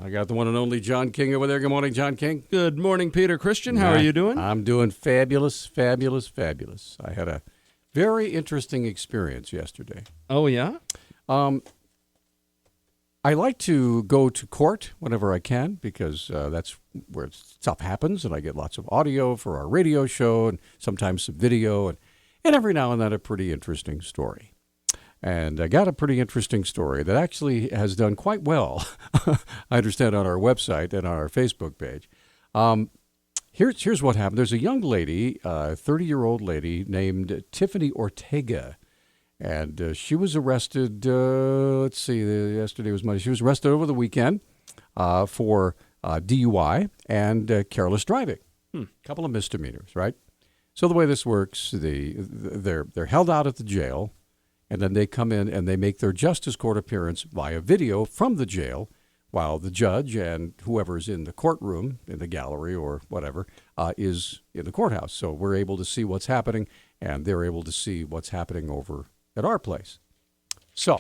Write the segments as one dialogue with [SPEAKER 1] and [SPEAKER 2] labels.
[SPEAKER 1] I got the one and only John King over there. Good morning, John King.
[SPEAKER 2] Good morning, Peter Christian. How are you doing?
[SPEAKER 1] I'm doing fabulous, fabulous, fabulous. I had a very interesting experience yesterday.
[SPEAKER 2] Oh, yeah?
[SPEAKER 1] I like to go to court whenever I can because that's where stuff happens, and I get lots of audio for our radio show and sometimes some video, and every now and then a pretty interesting story. And I got a pretty interesting story that actually has done quite well, I understand, on our website and on our Facebook page. Here's what happened. There's a young lady, a 30-year-old lady named Tiffany Ortega, and she was arrested, yesterday was Monday. She was arrested over the weekend for DUI and careless driving. A couple of misdemeanors, right? So the way this works, they're held out at the jail, and then they come in and they make their justice court appearance via video from the jail while the judge and whoever's in the courtroom, in the gallery or whatever, is in the courthouse. So we're able to see what's happening, and they're able to see what's happening over at our place. So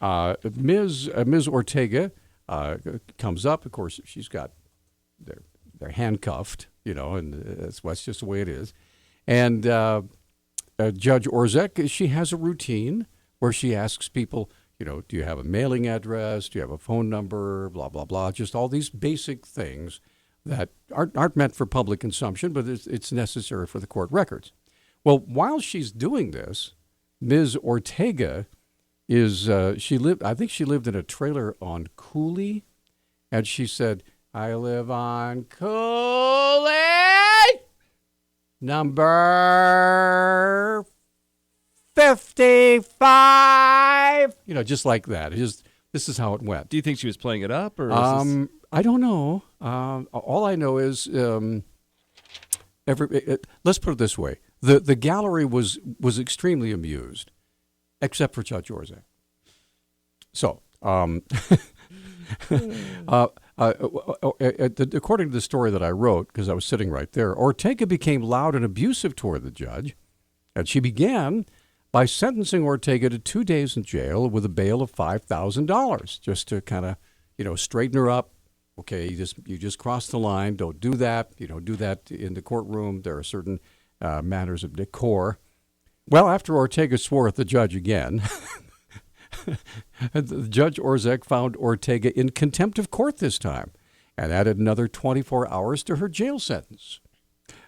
[SPEAKER 1] Ms. Ortega comes up. Of course, she's got, they're handcuffed, and that's just the way it is. And Judge Orzek, she has a routine where she asks people, do you have a mailing address? Do you have a phone number? Blah, blah, blah. Just all these basic things that aren't meant for public consumption, but it's necessary for the court records. Well, while she's doing this, Ms. Ortega I think she lived in a trailer on Cooley, and she said, I live on Cooley, number 55. Just like that. This is how it went.
[SPEAKER 2] Do you think she was playing it up? Or
[SPEAKER 1] I don't know. All I know is, let's put it this way. The gallery was extremely amused, except for Judge Orzek. So, according to the story that I wrote, because I was sitting right there, Ortega became loud and abusive toward the judge, and she began by sentencing Ortega to 2 days in jail with a bail of $5,000, just to kind of, straighten her up. Okay, you just crossed the line. Don't do that. Do that in the courtroom. There are certain manners of decor. Well, after Ortega swore at the judge again, Judge Orzek found Ortega in contempt of court this time and added another 24 hours to her jail sentence.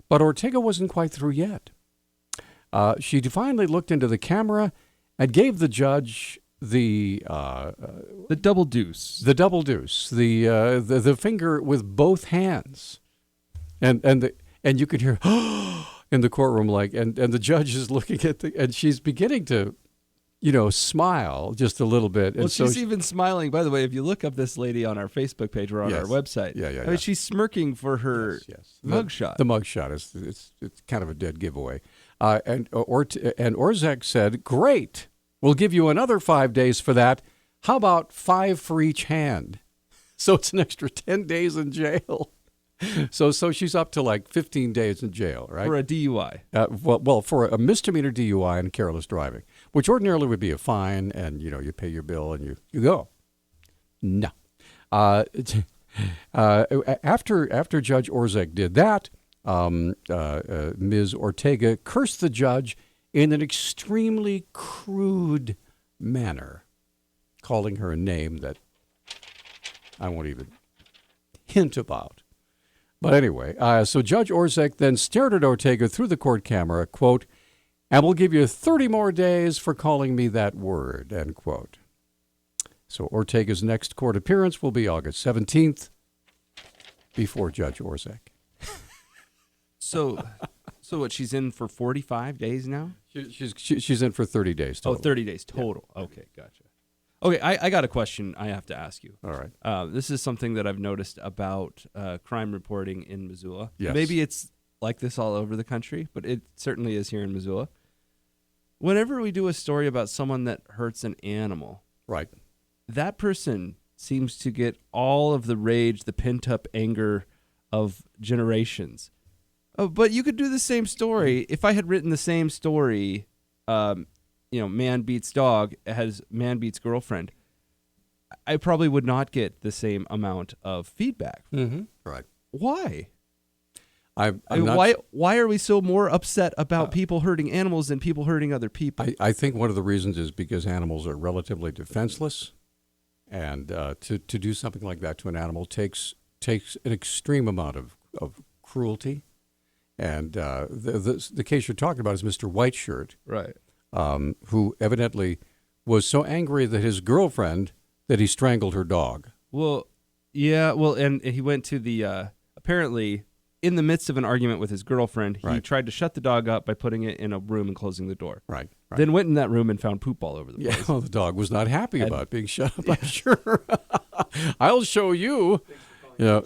[SPEAKER 1] But Ortega wasn't quite through yet. She finally looked into the camera and gave the judge the
[SPEAKER 2] double deuce.
[SPEAKER 1] The double deuce. The finger with both hands. And you could hear in the courtroom, and the judge is looking at and she's beginning to, smile just a little bit.
[SPEAKER 2] Well,
[SPEAKER 1] and
[SPEAKER 2] she's even smiling. By the way, if you look up this lady on our Facebook page or on our website, I mean, she's smirking for her mugshot.
[SPEAKER 1] The mugshot it's kind of a dead giveaway. And Orzek said, "Great, we'll give you another 5 days for that. How about 5 for each hand?" So it's an extra 10 days in jail. So she's up to like 15 days in jail, right?
[SPEAKER 2] For a DUI.
[SPEAKER 1] Well, for a misdemeanor DUI and careless driving, which ordinarily would be a fine, and you pay your bill and you go. No. After Judge Orzek did that, Ms. Ortega cursed the judge in an extremely crude manner, calling her a name that I won't even hint about. But anyway, so Judge Orzek then stared at Ortega through the court camera, quote, "And we'll give you 30 more days for calling me that word," end quote. So Ortega's next court appearance will be August 17th before Judge Orzek.
[SPEAKER 2] So what, she's in for 45 days now?
[SPEAKER 1] She's in for 30 days total.
[SPEAKER 2] Oh, 30 days total. Yeah. Okay, gotcha. Okay, I got a question I have to ask you.
[SPEAKER 1] All right.
[SPEAKER 2] This is something that I've noticed about crime reporting in Missoula.
[SPEAKER 1] Yes.
[SPEAKER 2] Maybe it's like this all over the country, but it certainly is here in Missoula. Whenever we do a story about someone that hurts an animal,
[SPEAKER 1] right,
[SPEAKER 2] that person seems to get all of the rage, the pent-up anger of generations. But you could do the same story. If I had written the same story, man beats dog, has man beats girlfriend, I probably would not get the same amount of feedback.
[SPEAKER 1] Mm-hmm. Right.
[SPEAKER 2] Why?
[SPEAKER 1] I'm
[SPEAKER 2] I mean,
[SPEAKER 1] not
[SPEAKER 2] why are we so more upset about people hurting animals than people hurting other people?
[SPEAKER 1] I think one of the reasons is because animals are relatively defenseless, and to do something like that to an animal takes an extreme amount of cruelty. And the case you're talking about is Mr. Whiteshirt,
[SPEAKER 2] Right.
[SPEAKER 1] Who evidently was so angry that his girlfriend that he strangled her dog.
[SPEAKER 2] Well, yeah. Well, and he went to the apparently in the midst of an argument with his girlfriend, he
[SPEAKER 1] Right.
[SPEAKER 2] tried to shut the dog up by putting it in a room and closing the door.
[SPEAKER 1] Right.
[SPEAKER 2] Then went in that room and found poop all over the place.
[SPEAKER 1] Yeah, well, the dog was not happy about being shut up, I'm sure. I'll show you.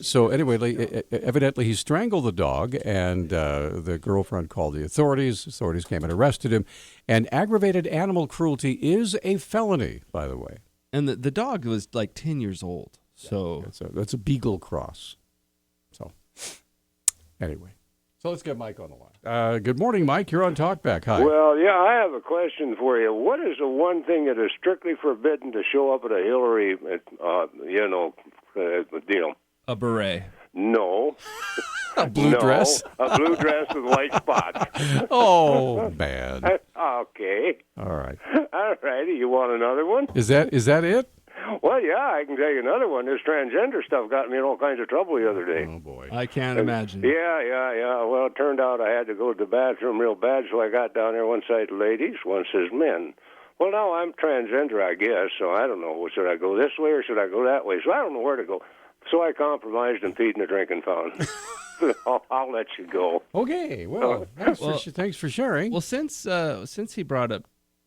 [SPEAKER 1] So anyway, evidently he strangled the dog, and the girlfriend called the authorities. Authorities came and arrested him. And aggravated animal cruelty is a felony, by the way.
[SPEAKER 2] And the dog was like 10 years old. So
[SPEAKER 1] That's a beagle cross. So anyway, so let's get Mike on the line. Good morning, Mike. You're on Talkback. Hi.
[SPEAKER 3] Well, yeah, I have a question for you. What is the one thing that is strictly forbidden to show up at a Hillary, deal?
[SPEAKER 2] a beret.
[SPEAKER 3] No.
[SPEAKER 1] A blue dress?
[SPEAKER 3] A blue dress with white spots.
[SPEAKER 1] Oh, man.
[SPEAKER 3] Okay.
[SPEAKER 1] All right.
[SPEAKER 3] All righty. You want another one?
[SPEAKER 1] Is that it?
[SPEAKER 3] Well, yeah, I can tell you another one. This transgender stuff got me in all kinds of trouble the other day.
[SPEAKER 1] Oh, boy.
[SPEAKER 2] I can't imagine.
[SPEAKER 3] Yeah. Well, it turned out I had to go to the bathroom real bad, so I got down there. One side ladies, one says men. Well, now I'm transgender, I guess, so I don't know. Should I go this way or should I go that way? So I don't know where to go. So I compromised and feeding a drinking fountain. I'll let you go.
[SPEAKER 1] Okay. Well, thanks for sharing.
[SPEAKER 2] Well, since he brought up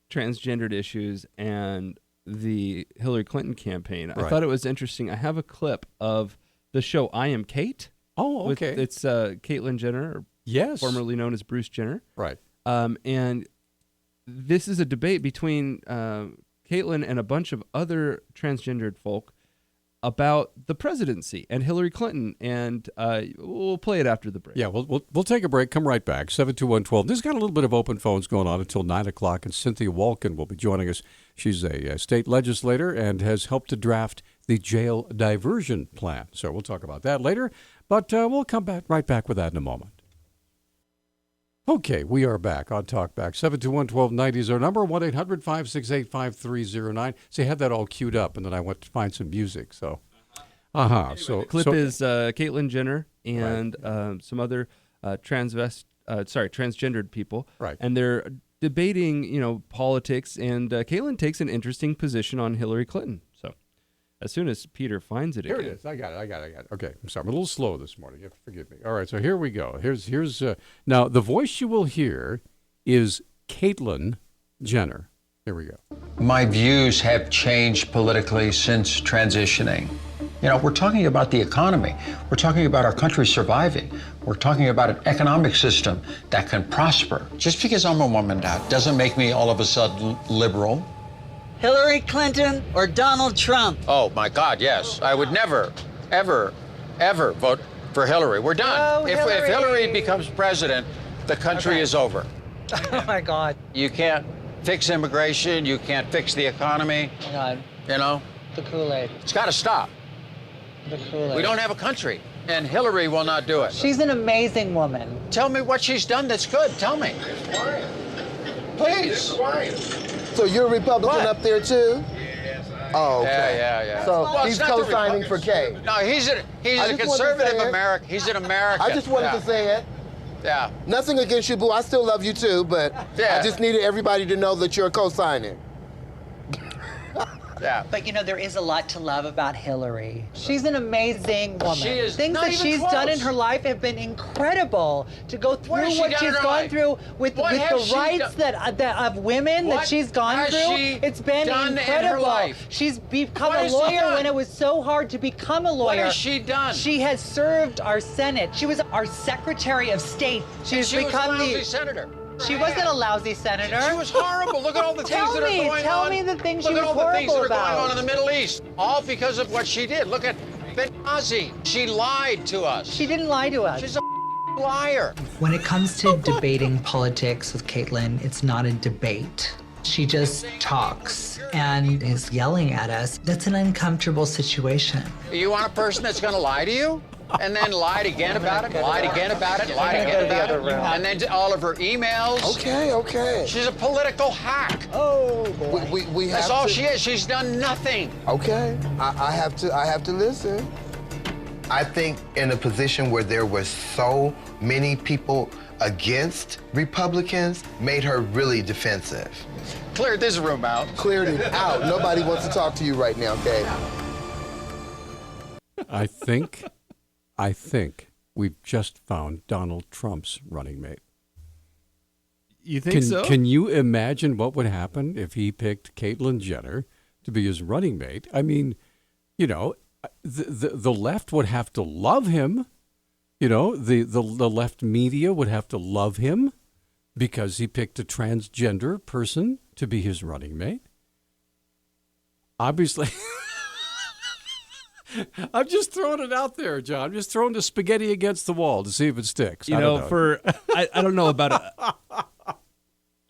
[SPEAKER 2] transgendered issues and the Hillary Clinton campaign, I
[SPEAKER 1] Right.
[SPEAKER 2] thought it was interesting. I have a clip of the show I Am Kate.
[SPEAKER 1] Oh, okay.
[SPEAKER 2] It's Caitlyn Jenner,
[SPEAKER 1] Yes.
[SPEAKER 2] formerly known as Bruce Jenner.
[SPEAKER 1] Right.
[SPEAKER 2] And this is a debate between Caitlyn and a bunch of other transgendered folk about the presidency and Hillary Clinton, and we'll play it after the break.
[SPEAKER 1] Yeah, we'll take a break. Come right back. 72112. This has got a little bit of open phones going on until 9 o'clock, and Cynthia Wolken will be joining us. She's a state legislator and has helped to draft the jail diversion plan. So we'll talk about that later, but we'll come right back with that in a moment. Okay, we are back on Talkback. 721-1290 is our number, 1-800-568-5309. See, I had that all queued up, and then I went to find some music. So,
[SPEAKER 2] The clip is Caitlyn Jenner and some other transgendered people.
[SPEAKER 1] Right.
[SPEAKER 2] And they're debating, politics, and Caitlyn takes an interesting position on Hillary Clinton. So, as soon as Peter finds it
[SPEAKER 1] Here
[SPEAKER 2] again.
[SPEAKER 1] it is. I got it. Okay, I'm sorry. I'm a little slow this morning. You have to forgive me. All right, so here we go. Here's now the voice you will hear is Caitlyn Jenner. Here we go.
[SPEAKER 4] My views have changed politically since transitioning. We're talking about the economy. We're talking about our country surviving. We're talking about an economic system that can prosper. Just because I'm a woman now doesn't make me all of a sudden liberal.
[SPEAKER 5] Hillary Clinton or Donald Trump?
[SPEAKER 4] Oh, my God, yes. I would never, ever, ever vote for Hillary. We're done.
[SPEAKER 5] Oh,
[SPEAKER 4] If
[SPEAKER 5] Hillary.
[SPEAKER 4] Hillary becomes president, the country is over.
[SPEAKER 5] Oh my God.
[SPEAKER 4] You can't fix immigration. You can't fix the economy.
[SPEAKER 5] Oh God. The Kool-Aid.
[SPEAKER 4] It's got to stop.
[SPEAKER 5] The Kool-Aid.
[SPEAKER 4] We don't have a country, and Hillary will not do it.
[SPEAKER 5] She's an amazing woman.
[SPEAKER 4] Tell me what she's done that's good. Tell me. Please.
[SPEAKER 6] So you're a Republican
[SPEAKER 4] What?
[SPEAKER 6] up there too? Oh, okay.
[SPEAKER 4] Yeah.
[SPEAKER 6] So
[SPEAKER 4] Well,
[SPEAKER 6] he's
[SPEAKER 4] it's not the
[SPEAKER 6] co-signing for Kay.
[SPEAKER 4] No, he's a
[SPEAKER 6] I just wanted to
[SPEAKER 4] conservative
[SPEAKER 6] say it.
[SPEAKER 4] American. He's an American.
[SPEAKER 6] I just wanted to say it.
[SPEAKER 4] Yeah.
[SPEAKER 6] Nothing against you, boo. I still love you too, but
[SPEAKER 4] Yeah.
[SPEAKER 6] I just needed everybody to know that you're co-signing.
[SPEAKER 4] Yeah.
[SPEAKER 5] But there is a lot to love about Hillary. She's an amazing woman.
[SPEAKER 4] She is
[SPEAKER 5] Things
[SPEAKER 4] not
[SPEAKER 5] that
[SPEAKER 4] even
[SPEAKER 5] she's
[SPEAKER 4] close.
[SPEAKER 5] done in her life have been incredible. To go
[SPEAKER 4] What
[SPEAKER 5] through
[SPEAKER 4] has she
[SPEAKER 5] what
[SPEAKER 4] done in
[SPEAKER 5] she's
[SPEAKER 4] her
[SPEAKER 5] gone
[SPEAKER 4] life?
[SPEAKER 5] through with
[SPEAKER 4] What has
[SPEAKER 5] the
[SPEAKER 4] she
[SPEAKER 5] rights
[SPEAKER 4] done?
[SPEAKER 5] that of women
[SPEAKER 4] What
[SPEAKER 5] that she's gone
[SPEAKER 4] has
[SPEAKER 5] through,
[SPEAKER 4] she
[SPEAKER 5] it's been
[SPEAKER 4] done in her
[SPEAKER 5] incredible.
[SPEAKER 4] life?
[SPEAKER 5] She's become
[SPEAKER 4] What
[SPEAKER 5] a
[SPEAKER 4] has she
[SPEAKER 5] lawyer
[SPEAKER 4] done?
[SPEAKER 5] when it was so hard to become a lawyer.
[SPEAKER 4] What has she done?
[SPEAKER 5] She has served our Senate. She was our Secretary of State.
[SPEAKER 4] She was a lousy senator.
[SPEAKER 5] She wasn't a lousy senator.
[SPEAKER 4] She was horrible. Look at all the things
[SPEAKER 5] Tell
[SPEAKER 4] that are
[SPEAKER 5] me,
[SPEAKER 4] going on.
[SPEAKER 5] tell me the things she
[SPEAKER 4] Look at
[SPEAKER 5] was
[SPEAKER 4] all the things that
[SPEAKER 5] horrible
[SPEAKER 4] are going
[SPEAKER 5] about.
[SPEAKER 4] on in the Middle East. All because of what she did. Look at Benghazi. She lied to us.
[SPEAKER 5] She didn't lie to us.
[SPEAKER 4] She's a liar.
[SPEAKER 7] When it comes to debating politics with Caitlyn, it's not a debate.
[SPEAKER 5] She just talks and is yelling at us. That's an uncomfortable situation.
[SPEAKER 4] You want a person that's going to lie to you? And then lied again about it, lied again about it, lied again about it, and then all of her emails.
[SPEAKER 6] Okay.
[SPEAKER 4] She's a political hack.
[SPEAKER 6] Oh, boy. We have
[SPEAKER 4] That's all she is. She's done nothing.
[SPEAKER 6] Okay. I have to listen. I think in a position where there was so many people against Republicans made her really defensive.
[SPEAKER 4] Cleared this room out.
[SPEAKER 6] Cleared it out. Nobody wants to talk to you right now, okay?
[SPEAKER 1] I think we've just found Donald Trump's running mate.
[SPEAKER 2] You think so?
[SPEAKER 1] Can you imagine what would happen if he picked Caitlyn Jenner to be his running mate? I mean, you know, the left would have to love him. You know, the left media would have to love him because he picked a transgender person to be his running mate. Obviously. I'm just throwing it out there, John. I'm just throwing the spaghetti against the wall to see if it sticks.
[SPEAKER 2] I don't know about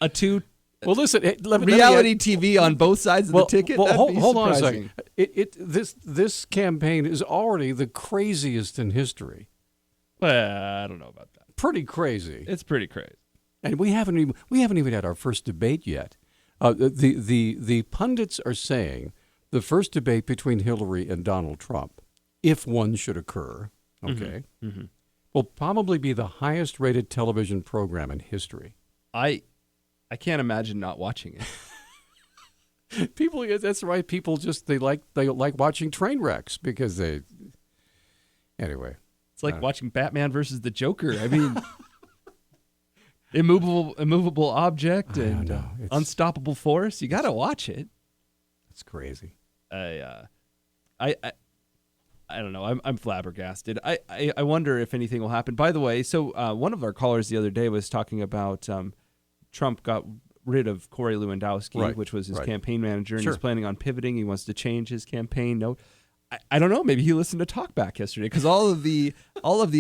[SPEAKER 2] a two.
[SPEAKER 1] Well, listen,
[SPEAKER 2] reality TV on both sides of the ticket.
[SPEAKER 1] Well,
[SPEAKER 2] That'd be
[SPEAKER 1] hold on a
[SPEAKER 2] surprising.
[SPEAKER 1] second. This campaign is already the craziest in history.
[SPEAKER 2] Well, I don't know about that.
[SPEAKER 1] Pretty crazy.
[SPEAKER 2] It's pretty crazy.
[SPEAKER 1] And we haven't even had our first debate yet. The pundits are saying the first debate between Hillary and Donald Trump, if one should occur, okay, will probably be the highest rated television program in history.
[SPEAKER 2] I can't imagine not watching it.
[SPEAKER 1] People, that's right. People just they like watching train wrecks because they. Anyway,
[SPEAKER 2] it's like watching Batman versus the Joker. I mean, immovable object and unstoppable force. You got to watch it.
[SPEAKER 1] It's crazy.
[SPEAKER 2] I don't know. I'm flabbergasted. I wonder if anything will happen. By the way, so one of our callers the other day was talking about Trump got rid of Corey Lewandowski, which was his campaign manager, and he's planning on pivoting. He wants to change his campaign note. I don't know. Maybe he listened to Talkback yesterday because all of the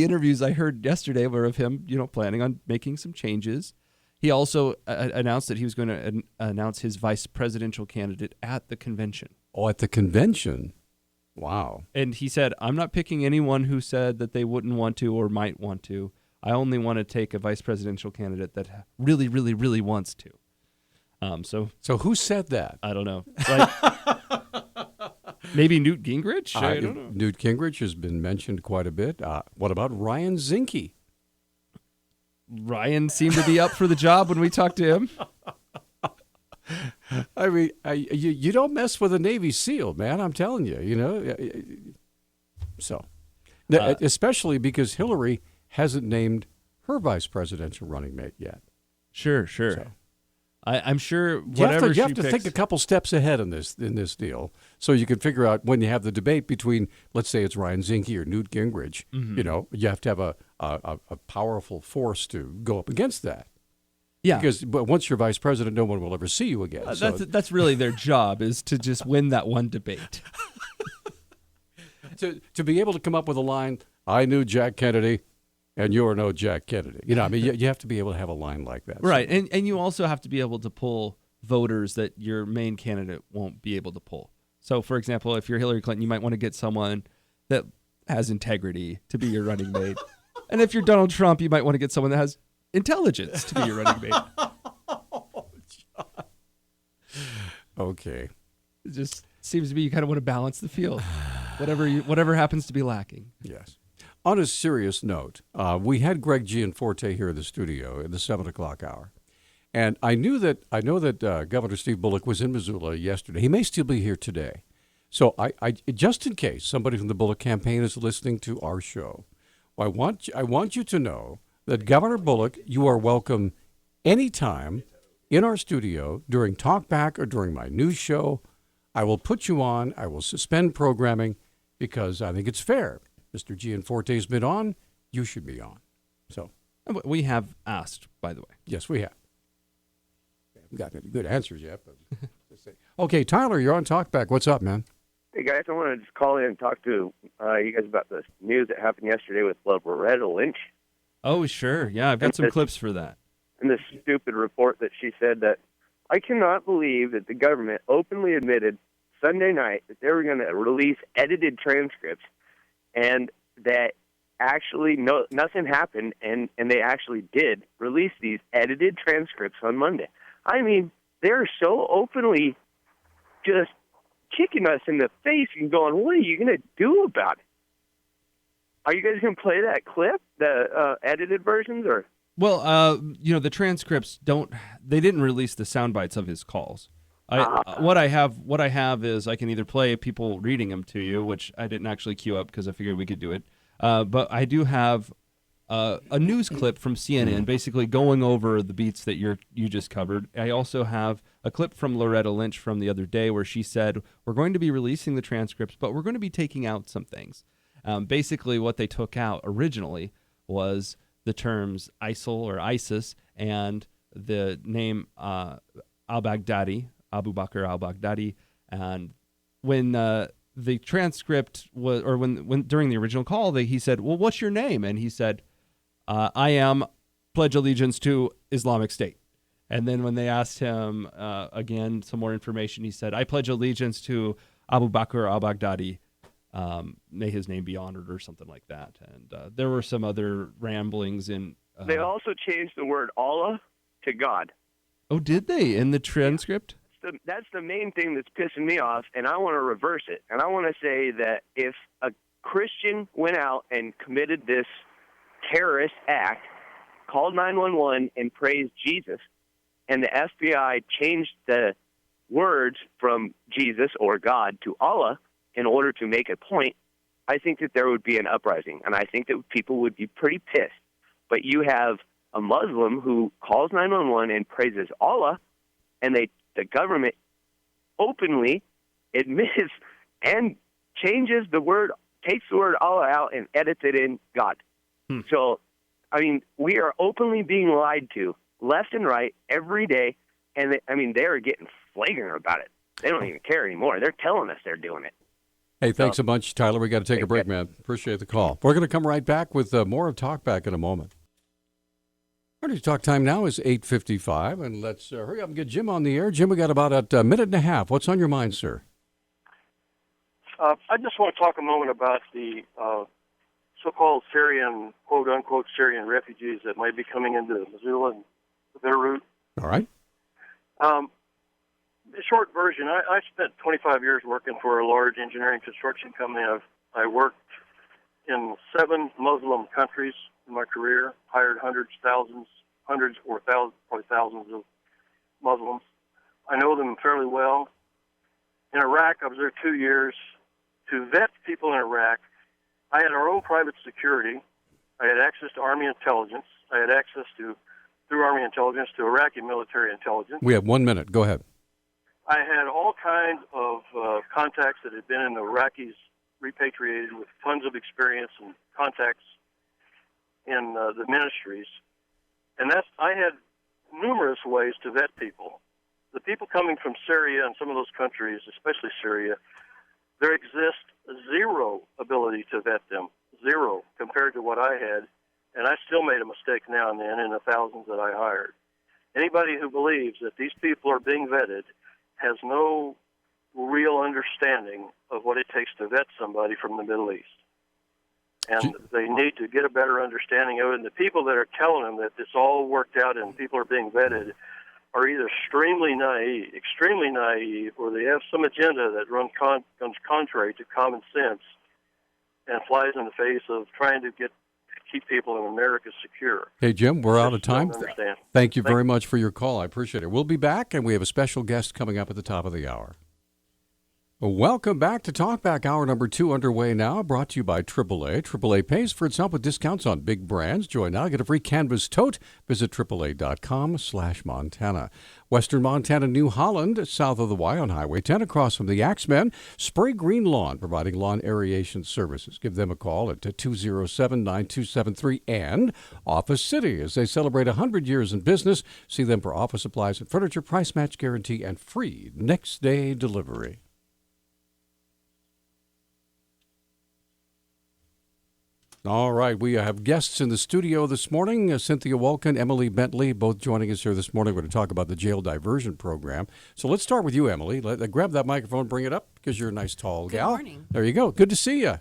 [SPEAKER 2] interviews I heard yesterday were of him, planning on making some changes. He also announced that he was going to announce his vice presidential candidate at the convention.
[SPEAKER 1] Oh, at the convention. Wow.
[SPEAKER 2] And he said, I'm not picking anyone who said that they wouldn't want to or might want to. I only want to take a vice presidential candidate that really, really, really wants to.
[SPEAKER 1] So who said that?
[SPEAKER 2] I don't know. Like, maybe Newt Gingrich? I don't know.
[SPEAKER 1] Newt Gingrich has been mentioned quite a bit. What about Ryan Zinke?
[SPEAKER 2] Ryan seemed to be up for the job when we talked to him.
[SPEAKER 1] I mean, you don't mess with a Navy SEAL, man. I'm telling you, So, especially because Hillary hasn't named her vice presidential running mate yet.
[SPEAKER 2] Sure.
[SPEAKER 1] So,
[SPEAKER 2] I'm sure
[SPEAKER 1] you
[SPEAKER 2] whatever
[SPEAKER 1] have to think a couple steps ahead in this deal, so you can figure out when you have the debate between, let's say it's Ryan Zinke or Newt Gingrich. You have to have a powerful force to go up against that.
[SPEAKER 2] Yeah,
[SPEAKER 1] but once you're vice president, no one will ever see you again.
[SPEAKER 2] That's really their job, is to just win that one debate.
[SPEAKER 1] to be able to come up with a line, I knew Jack Kennedy, and you're no Jack Kennedy. You have to be able to have a line like that.
[SPEAKER 2] Right, and you also have to be able to pull voters that your main candidate won't be able to pull. So, for example, if you're Hillary Clinton, you might want to get someone that has integrity to be your running mate. And if you're Donald Trump, you might want to get someone that has intelligence to be your running mate.
[SPEAKER 1] Okay.
[SPEAKER 2] It just seems to be you kind of want to balance the field. Whatever happens to be lacking.
[SPEAKER 1] Yes. On a serious note, we had Greg Gianforte here in the studio at the 7 o'clock hour. And I know that Governor Steve Bullock was in Missoula yesterday. He may still be here today. So I just in case somebody from the Bullock campaign is listening to our show, I want you to know that Governor Bullock, you are welcome anytime in our studio during Talkback or during my news show. I will put you on. I will suspend programming because I think it's fair. Mr. Gianforte's been on. You should be on. So
[SPEAKER 2] we have asked, by the way.
[SPEAKER 1] Yes, we have. We haven't gotten any good answers yet. But okay, Tyler, you're on Talkback. What's up, man?
[SPEAKER 7] Hey, guys, I want to just call in and talk to you guys about the news that happened yesterday with Loretta Lynch.
[SPEAKER 2] Oh, sure. Yeah, I've got some clips for that.
[SPEAKER 7] And this stupid report that she said that I cannot believe that the government openly admitted Sunday night that they were going to release edited transcripts, and that actually nothing happened, and they actually did release these edited transcripts on Monday. I mean, they're so openly just kicking us in the face and going, what are you going to do about it? Are you guys going to play that clip, the edited versions, or?
[SPEAKER 2] Well, the transcripts didn't release the sound bites of his calls. What I have is I can either play people reading them to you, which I didn't actually queue up because I figured we could do it. But I do have a news clip from CNN basically going over the beats that you just covered. I also have a clip from Loretta Lynch from the other day where she said, we're going to be releasing the transcripts, but we're going to be taking out some things. Basically, what they took out originally was the terms ISIL or ISIS and the name al-Baghdadi, Abu Bakr al-Baghdadi. And when the transcript was, or when during the original call, he said, well, what's your name? And he said, I am pledge allegiance to Islamic State. And then when they asked him again some more information, he said, I pledge allegiance to Abu Bakr al-Baghdadi. May his name be honored, or something like that. And there were some other ramblings in.
[SPEAKER 7] They also changed the word Allah to God.
[SPEAKER 2] Oh, did they in the transcript?
[SPEAKER 7] Yeah. That's the main thing that's pissing me off, and I want to reverse it. And I want to say that if a Christian went out and committed this terrorist act, called 911 and praised Jesus, and the FBI changed the words from Jesus or God to Allah in order to make a point, I think that there would be an uprising, and I think that people would be pretty pissed. But you have a Muslim who calls 911 and praises Allah, and the government openly admits and changes the word, takes the word Allah out and edits it in God. So, I mean, we are openly being lied to left and right every day, and they are getting flagrant about it. They don't even care anymore. They're telling us they're doing it.
[SPEAKER 1] Hey, thanks so much, Tyler. We got to take a break, man. Appreciate the call. We're going to come right back with more of Talk Back in a moment. Our talk time now is 8:55, and let's hurry up and get Jim on the air. Jim, we got about a minute and a half. What's on your mind, sir?
[SPEAKER 8] I just want to talk a moment about the so-called Syrian, quote-unquote Syrian refugees that might be coming into Missoula and the Beirut.
[SPEAKER 1] All right.
[SPEAKER 8] The short version, I spent 25 years working for a large engineering construction company. I worked in 7 Muslim countries in my career, hired hundreds or thousands of Muslims. I know them fairly well. In Iraq, I was there 2 years to vet people in Iraq. I had our own private security. I had access to Army intelligence. I had access through Army intelligence to Iraqi military intelligence.
[SPEAKER 1] We have 1 minute. Go ahead.
[SPEAKER 8] I had all kinds of contacts that had been in the Iraqis repatriated with tons of experience and contacts in the ministries. And I had numerous ways to vet people. The people coming from Syria and some of those countries, especially Syria, there exists zero ability to vet them, zero, compared to what I had. And I still made a mistake now and then in the thousands that I hired. Anybody who believes that these people are being vetted has no real understanding of what it takes to vet somebody from the Middle East. And they need to get a better understanding of it. And the people that are telling them that this all worked out and people are being vetted are either extremely naive, or they have some agenda that runs contrary to common sense and flies in the face of trying to keep people in America secure.
[SPEAKER 1] Hey, Jim, we're out of time. Thank you very much for your call. I appreciate it. We'll be back, and we have a special guest coming up at the top of the hour. Welcome back to Talkback. Hour number 2 underway now, brought to you by AAA. AAA pays for itself with discounts on big brands. Join now. Get a free canvas tote. Visit AAA.com/Montana. Western Montana, New Holland, south of the Y on Highway 10, across from the Axemen. Spray Green Lawn, providing lawn aeration services. Give them a call at 207-9273. And Office City, as they celebrate 100 years in business. See them for office supplies and furniture, price match guarantee, and free next-day delivery. All right, we have guests in the studio this morning, Cynthia Wolken, Emily Bentley, both joining us here this morning. We're going to talk about the jail diversion program. So let's start with you, Emily. Grab that microphone, bring it up, because you're a nice tall gal.
[SPEAKER 9] Good morning.
[SPEAKER 1] There you go. Good to see you.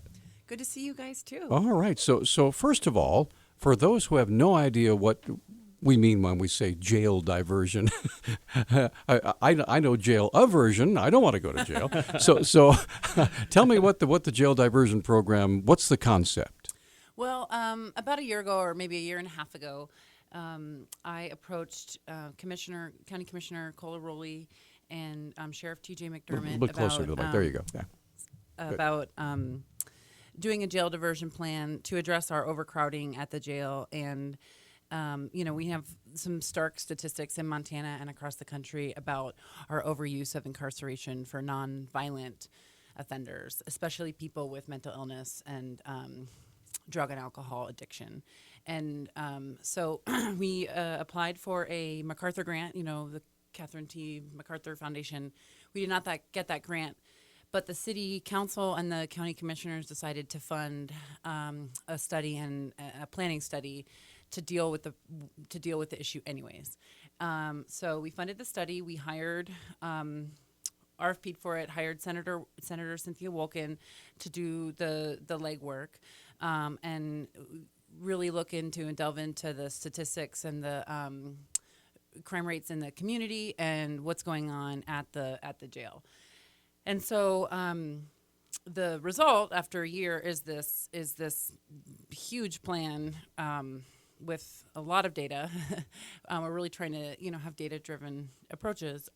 [SPEAKER 9] Good to see you guys, too.
[SPEAKER 1] All right, so first of all, for those who have no idea what we mean when we say jail diversion, I know jail aversion. I don't want to go to jail. So tell me what the jail diversion program, what's the concept?
[SPEAKER 9] Well, about a year ago, or maybe a year and a half ago, I approached County Commissioner Colaroli and Sheriff T.J. McDermott
[SPEAKER 1] A bit closer to the mic. There you go. Yeah.
[SPEAKER 9] About doing a jail diversion plan to address our overcrowding at the jail. And, we have some stark statistics in Montana and across the country about our overuse of incarceration for nonviolent offenders, especially people with mental illness and drug and alcohol addiction. And so we applied for a MacArthur grant, the Catherine T. MacArthur Foundation. We did not get that grant, but the city council and the county commissioners decided to fund a study and a planning study to deal with the issue anyways. So we funded the study. We hired RFP'd for it, hired Senator Cynthia Wolken to do the legwork. And really look into and delve into the statistics and the crime rates in the community and what's going on at the jail. And so the result after a year is this huge plan with a lot of data. We're really trying to have data-driven approaches,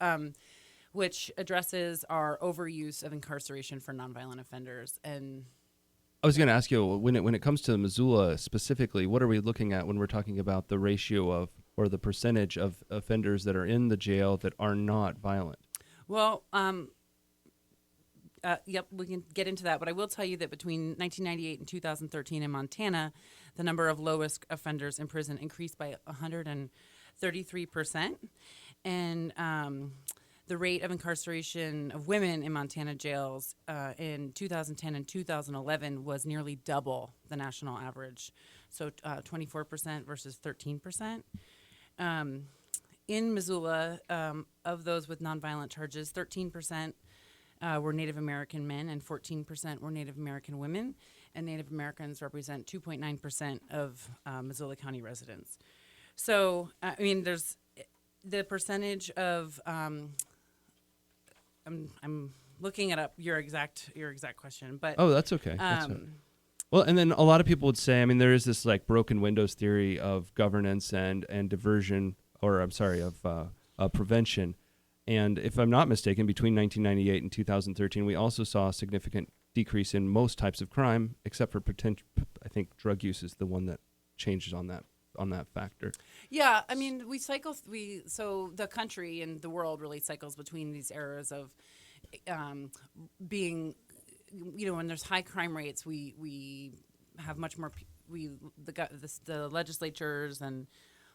[SPEAKER 9] which addresses our overuse of incarceration for nonviolent offenders. And
[SPEAKER 2] I was going to ask you, when it comes to Missoula specifically, what are we looking at when we're talking about the ratio of, or the percentage of offenders that are in the jail that are not violent?
[SPEAKER 9] Well, yep, we can get into that, but I will tell you that between 1998 and 2013 in Montana, the number of low-risk offenders in prison increased by 133%, and the rate of incarceration of women in Montana jails in 2010 and 2011 was nearly double the national average, so 24% versus 13%. In Missoula, of those with nonviolent charges, 13% were Native American men and 14% were Native American women, and Native Americans represent 2.9% of Missoula County residents. So, there's the percentage of I'm looking it up, your exact question, but
[SPEAKER 2] oh, that's okay. Well, and then a lot of people would say, there is this like broken windows theory of governance and diversion, or of prevention. And if I'm not mistaken, between 1998 and 2013, we also saw a significant decrease in most types of crime, except for I think drug use is the one that changes on that factor.
[SPEAKER 9] Yeah, so the country and the world really cycles between these eras of being, when there's high crime rates, we have much more, the legislatures and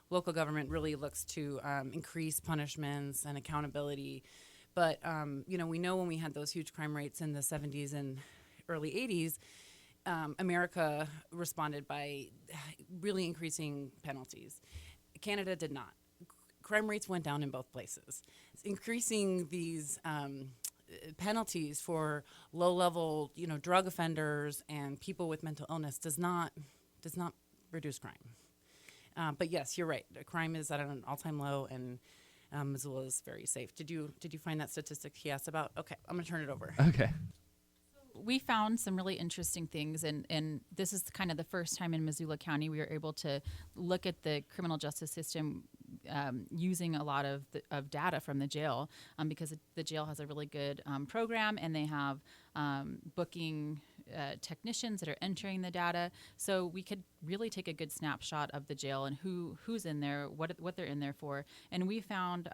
[SPEAKER 9] local government really looks to increase punishments and accountability. But, we know when we had those huge crime rates in the 70s and early 80s, America responded by really increasing penalties. Canada did not. Crime rates went down in both places. Increasing these penalties for low-level, drug offenders and people with mental illness does not reduce crime. But yes, you're right. Crime is at an all-time low, and Missoula is very safe. Did you find that statistic he asked about? Okay, I'm going to turn it over.
[SPEAKER 2] Okay.
[SPEAKER 10] We found some really interesting things, and this is kind of the first time in Missoula County we were able to look at the criminal justice system using a lot of data from the jail, because the jail has a really good program, and they have booking technicians that are entering the data, so we could really take a good snapshot of the jail and who's in there, what they're in there for. And we found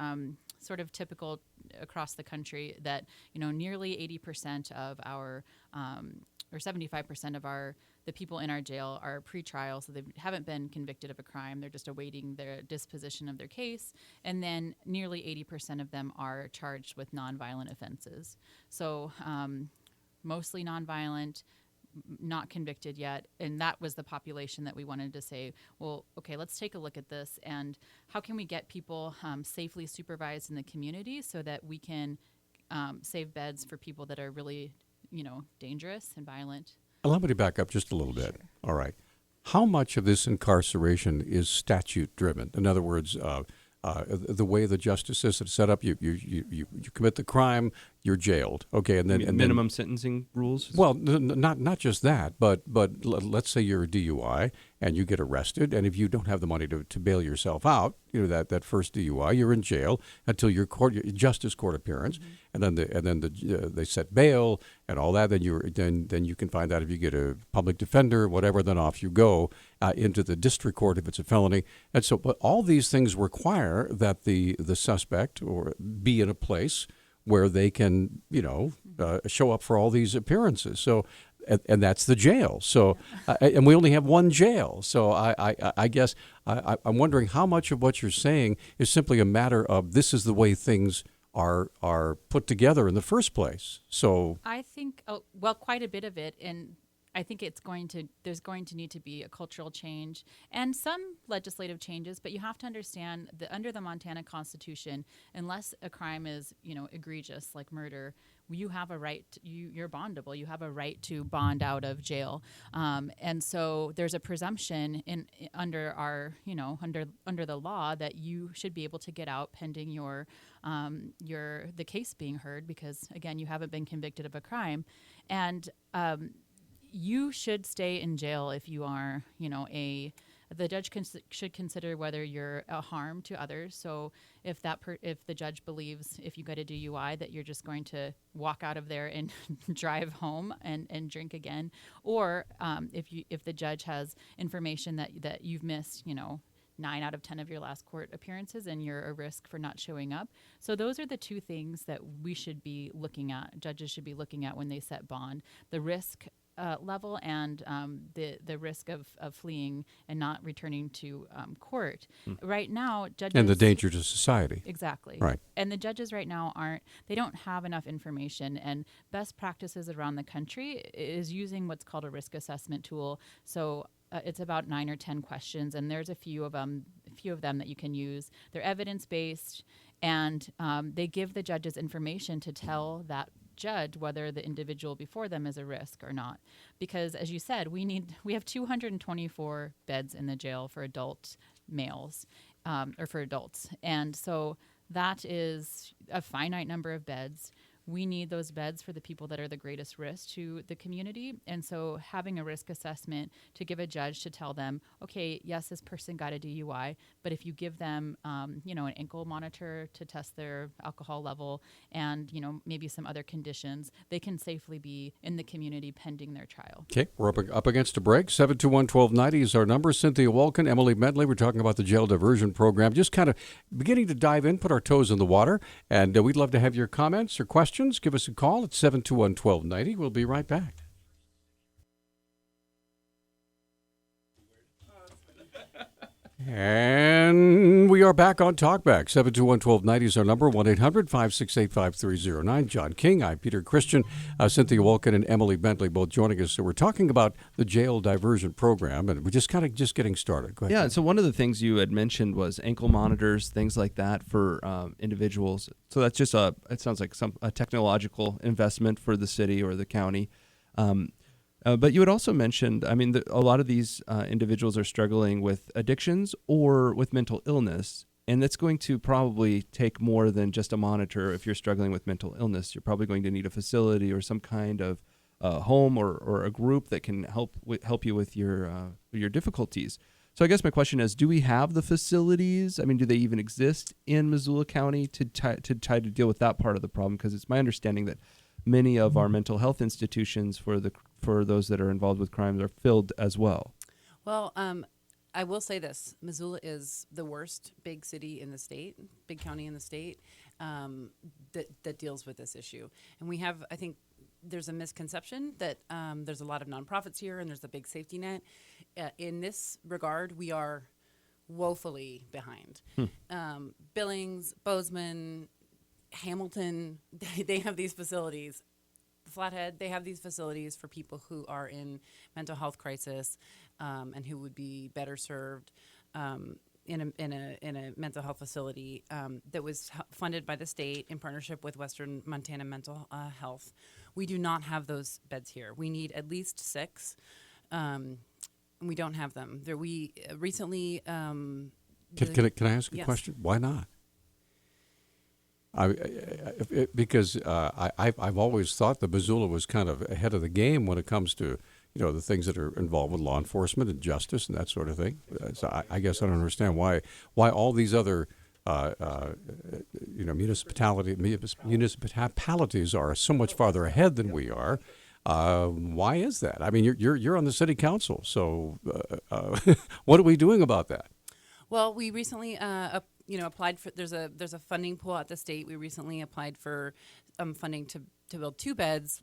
[SPEAKER 10] sort of typical across the country that nearly 80% of our or 75% of the people in our jail are pretrial, so they haven't been convicted of a crime. They're just awaiting their disposition of their case. And then nearly 80% of them are charged with nonviolent offenses. So mostly nonviolent, not convicted yet. And that was the population that we wanted to say, well, okay, let's take a look at this. And how can we get people safely supervised in the community so that we can save beds for people that are really, dangerous and violent?
[SPEAKER 1] Allow me to back up just a little bit. All right. How much of this incarceration is statute driven? In other words, the way the justice system is set up, you commit the crime, you're jailed. Okay, and then
[SPEAKER 2] minimum sentencing rules.
[SPEAKER 1] Well, not just that, but let's say you're a DUI and you get arrested, and if you don't have the money to bail yourself out, that first DUI, you're in jail until your justice court appearance, and then they set bail and all that. Then you can find out if you get a public defender, whatever. Then off you go into the district court if it's a felony. And so, but all these things require that the suspect or be in a place where they can, show up for all these appearances. So, and that's the jail. So, and we only have one jail. So I guess I'm wondering how much of what you're saying is simply a matter of this is the way things are put together in the first place. So
[SPEAKER 10] I think, quite a bit of it. And I think there's going to need to be a cultural change and some legislative changes, but you have to understand that under the Montana Constitution, unless a crime is, egregious like murder, you have a right, you're bondable. You have a right to bond out of jail. And so there's a presumption under the law that you should be able to get out pending the case being heard, because again, you haven't been convicted of a crime. And, you should stay in jail if you are, the judge should consider whether you're a harm to others. So if the judge believes if you get a DUI that you're just going to walk out of there and drive home and drink again, or if the judge has information that you've missed, 9 out of 10 of your last court appearances and you're a risk for not showing up. So those are the two things that we should be looking at. Judges should be looking at when they set bond: the risk level and the risk of fleeing and not returning to court. Right now, judges...
[SPEAKER 1] And the danger to society.
[SPEAKER 10] Exactly.
[SPEAKER 1] Right.
[SPEAKER 10] And the judges right now they don't have enough information, and best practices around the country is using what's called a risk assessment tool. So it's about 9 or 10 questions, and there's a few of them that you can use. They're evidence-based, and they give the judges information to tell that judge whether the individual before them is a risk or not. Because as you said, we have 224 beds in the jail for adult males, or for adults. And so that is a finite number of beds. We need those beds for the people that are the greatest risk to the community. And so having a risk assessment to give a judge to tell them, okay, yes, this person got a DUI, but if you give them, an ankle monitor to test their alcohol level and, maybe some other conditions, they can safely be in the community pending their trial.
[SPEAKER 1] Okay, we're up against a break. 721-1290 is our number. Cynthia Wolken, Emily Bentley. We're talking about the jail diversion program. Just kind of beginning to dive in, put our toes in the water, and we'd love to have your comments or questions. Give us a call at 721-1290. We'll be right back. And we are back on Talkback. 721-1290 is our number. 1-800-568-5309. John King. I'm Peter Christian. Cynthia Wolken and Emily Bentley both joining us. So we're talking about the jail diversion program, and we're just getting started. Go ahead.
[SPEAKER 2] Yeah, so one of the things you had mentioned was ankle monitors, things like that for individuals. So that's just it sounds like a technological investment for the city or the county. But you had also mentioned, a lot of these individuals are struggling with addictions or with mental illness, and that's going to probably take more than just a monitor. If you're struggling with mental illness, you're probably going to need a facility or some kind of home or a group that can help you with your difficulties. So I guess my question is, do we have the facilities? Do they even exist in Missoula County to try to deal with that part of the problem? Because it's my understanding that many of our mental health institutions for those that are involved with crimes are filled as well.
[SPEAKER 9] Well, I will say this. Missoula is the worst big city in the state, big county in the state, that deals with this issue. And we have, I think, there's a misconception that there's a lot of nonprofits here and there's a big safety net. In this regard, we are woefully behind. Billings, Bozeman, Hamilton, they have these facilities Flathead, they have these facilities for people who are in mental health crisis and who would be better served in a mental health facility that was funded by the state in partnership with Western Montana Mental Health. We do not have those beds here. We need at least 6. We don't have them. We recently.
[SPEAKER 1] Can I ask a question? Why not? Because I've always thought that Missoula was kind of ahead of the game when it comes to the things that are involved with law enforcement and justice and that sort of thing. So I guess I don't understand why all these other municipalities are so much farther ahead than we are. Why is that? I mean, you're on the city council, so what are we doing about that?
[SPEAKER 9] Well, we recently applied for. There's a funding pool at the state. We recently applied for funding to build 2 beds.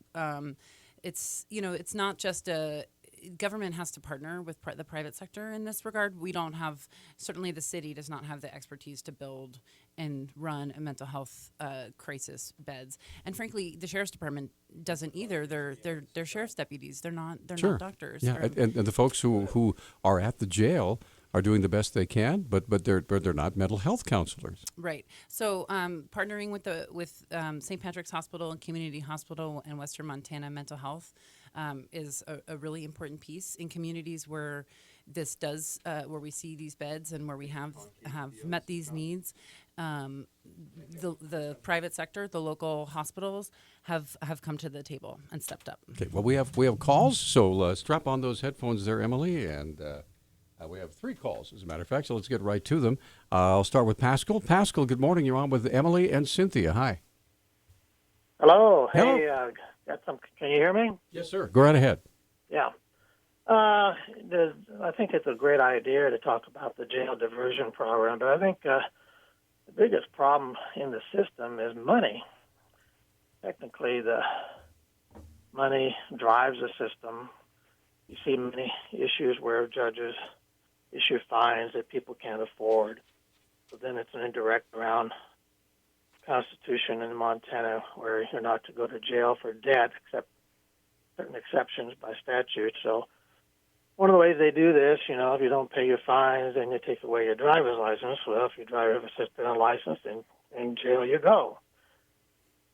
[SPEAKER 9] It's not just government has to partner with the private sector in this regard. We don't have, certainly the city does not have the expertise to build and run a mental health crisis beds. And frankly, the sheriff's department doesn't either. They're sheriff's deputies. They're not doctors.
[SPEAKER 1] Yeah, and the folks who are at the jail are doing the best they can, but they're not mental health counselors.
[SPEAKER 9] Right. So partnering with St. Patrick's Hospital and Community Hospital and Western Montana Mental Health is a really important piece in communities where this does where we see these beds and where we have met these needs. The private sector, the local hospitals have come to the table and stepped up.
[SPEAKER 1] Okay. Well, we have calls, so strap on those headphones there, Emily, and. We have 3 calls, as a matter of fact, so let's get right to them. I'll start with Pascal. Pascal, good morning. You're on with Emily and Cynthia. Hi.
[SPEAKER 11] Hello.
[SPEAKER 1] Hello.
[SPEAKER 11] Hey, can you hear me?
[SPEAKER 1] Yes, sir. Go right ahead.
[SPEAKER 11] Yeah. I think it's a great idea to talk about the jail diversion program, but I think the biggest problem in the system is money. Technically, the money drives the system. You see many issues where judges issue fines that people can't afford. So then it's an indirect around Constitution in Montana where you're not to go to jail for debt, except certain exceptions by statute. So one of the ways they do this, if you don't pay your fines, then you take away your driver's license. Well, if you drive a suspended license, then in jail you go.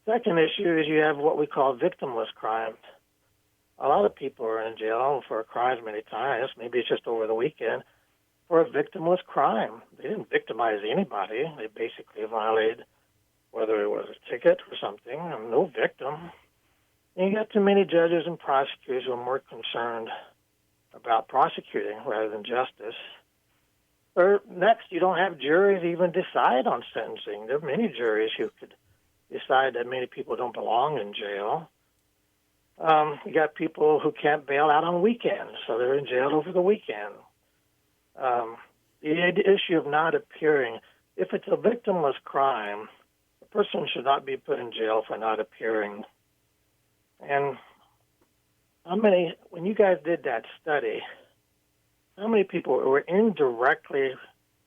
[SPEAKER 11] Second issue is you have what we call victimless crime. A lot of people are in jail for crimes many times. Maybe it's just over the weekend for a victimless crime. They didn't victimize anybody. They basically violated, whether it was a ticket or something, and no victim. And you got too many judges and prosecutors who are more concerned about prosecuting rather than justice. Or next, you don't have juries even decide on sentencing. There are many juries who could decide that many people don't belong in jail. You got people who can't bail out on weekends, so they're in jail over the weekend. The issue of not appearing, if it's a victimless crime, the person should not be put in jail for not appearing. And when you guys did that study, how many people were indirectly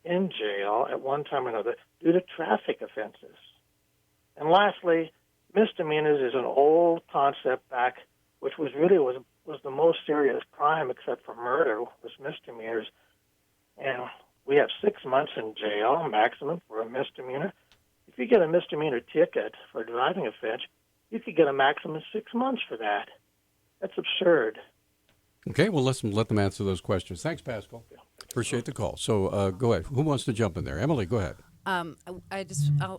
[SPEAKER 11] in jail at one time or another due to traffic offenses? And lastly, misdemeanors is an old concept which was the most serious crime except for murder was misdemeanors. And we have 6 months in jail maximum for a misdemeanor. If you get a misdemeanor ticket for a driving offense, you could get a maximum of 6 months for that. That's absurd.
[SPEAKER 1] Okay, well, let them answer those questions. Thanks, Pascal. Appreciate the call. So go ahead. Who wants to jump in there? Emily, go ahead.
[SPEAKER 9] I'll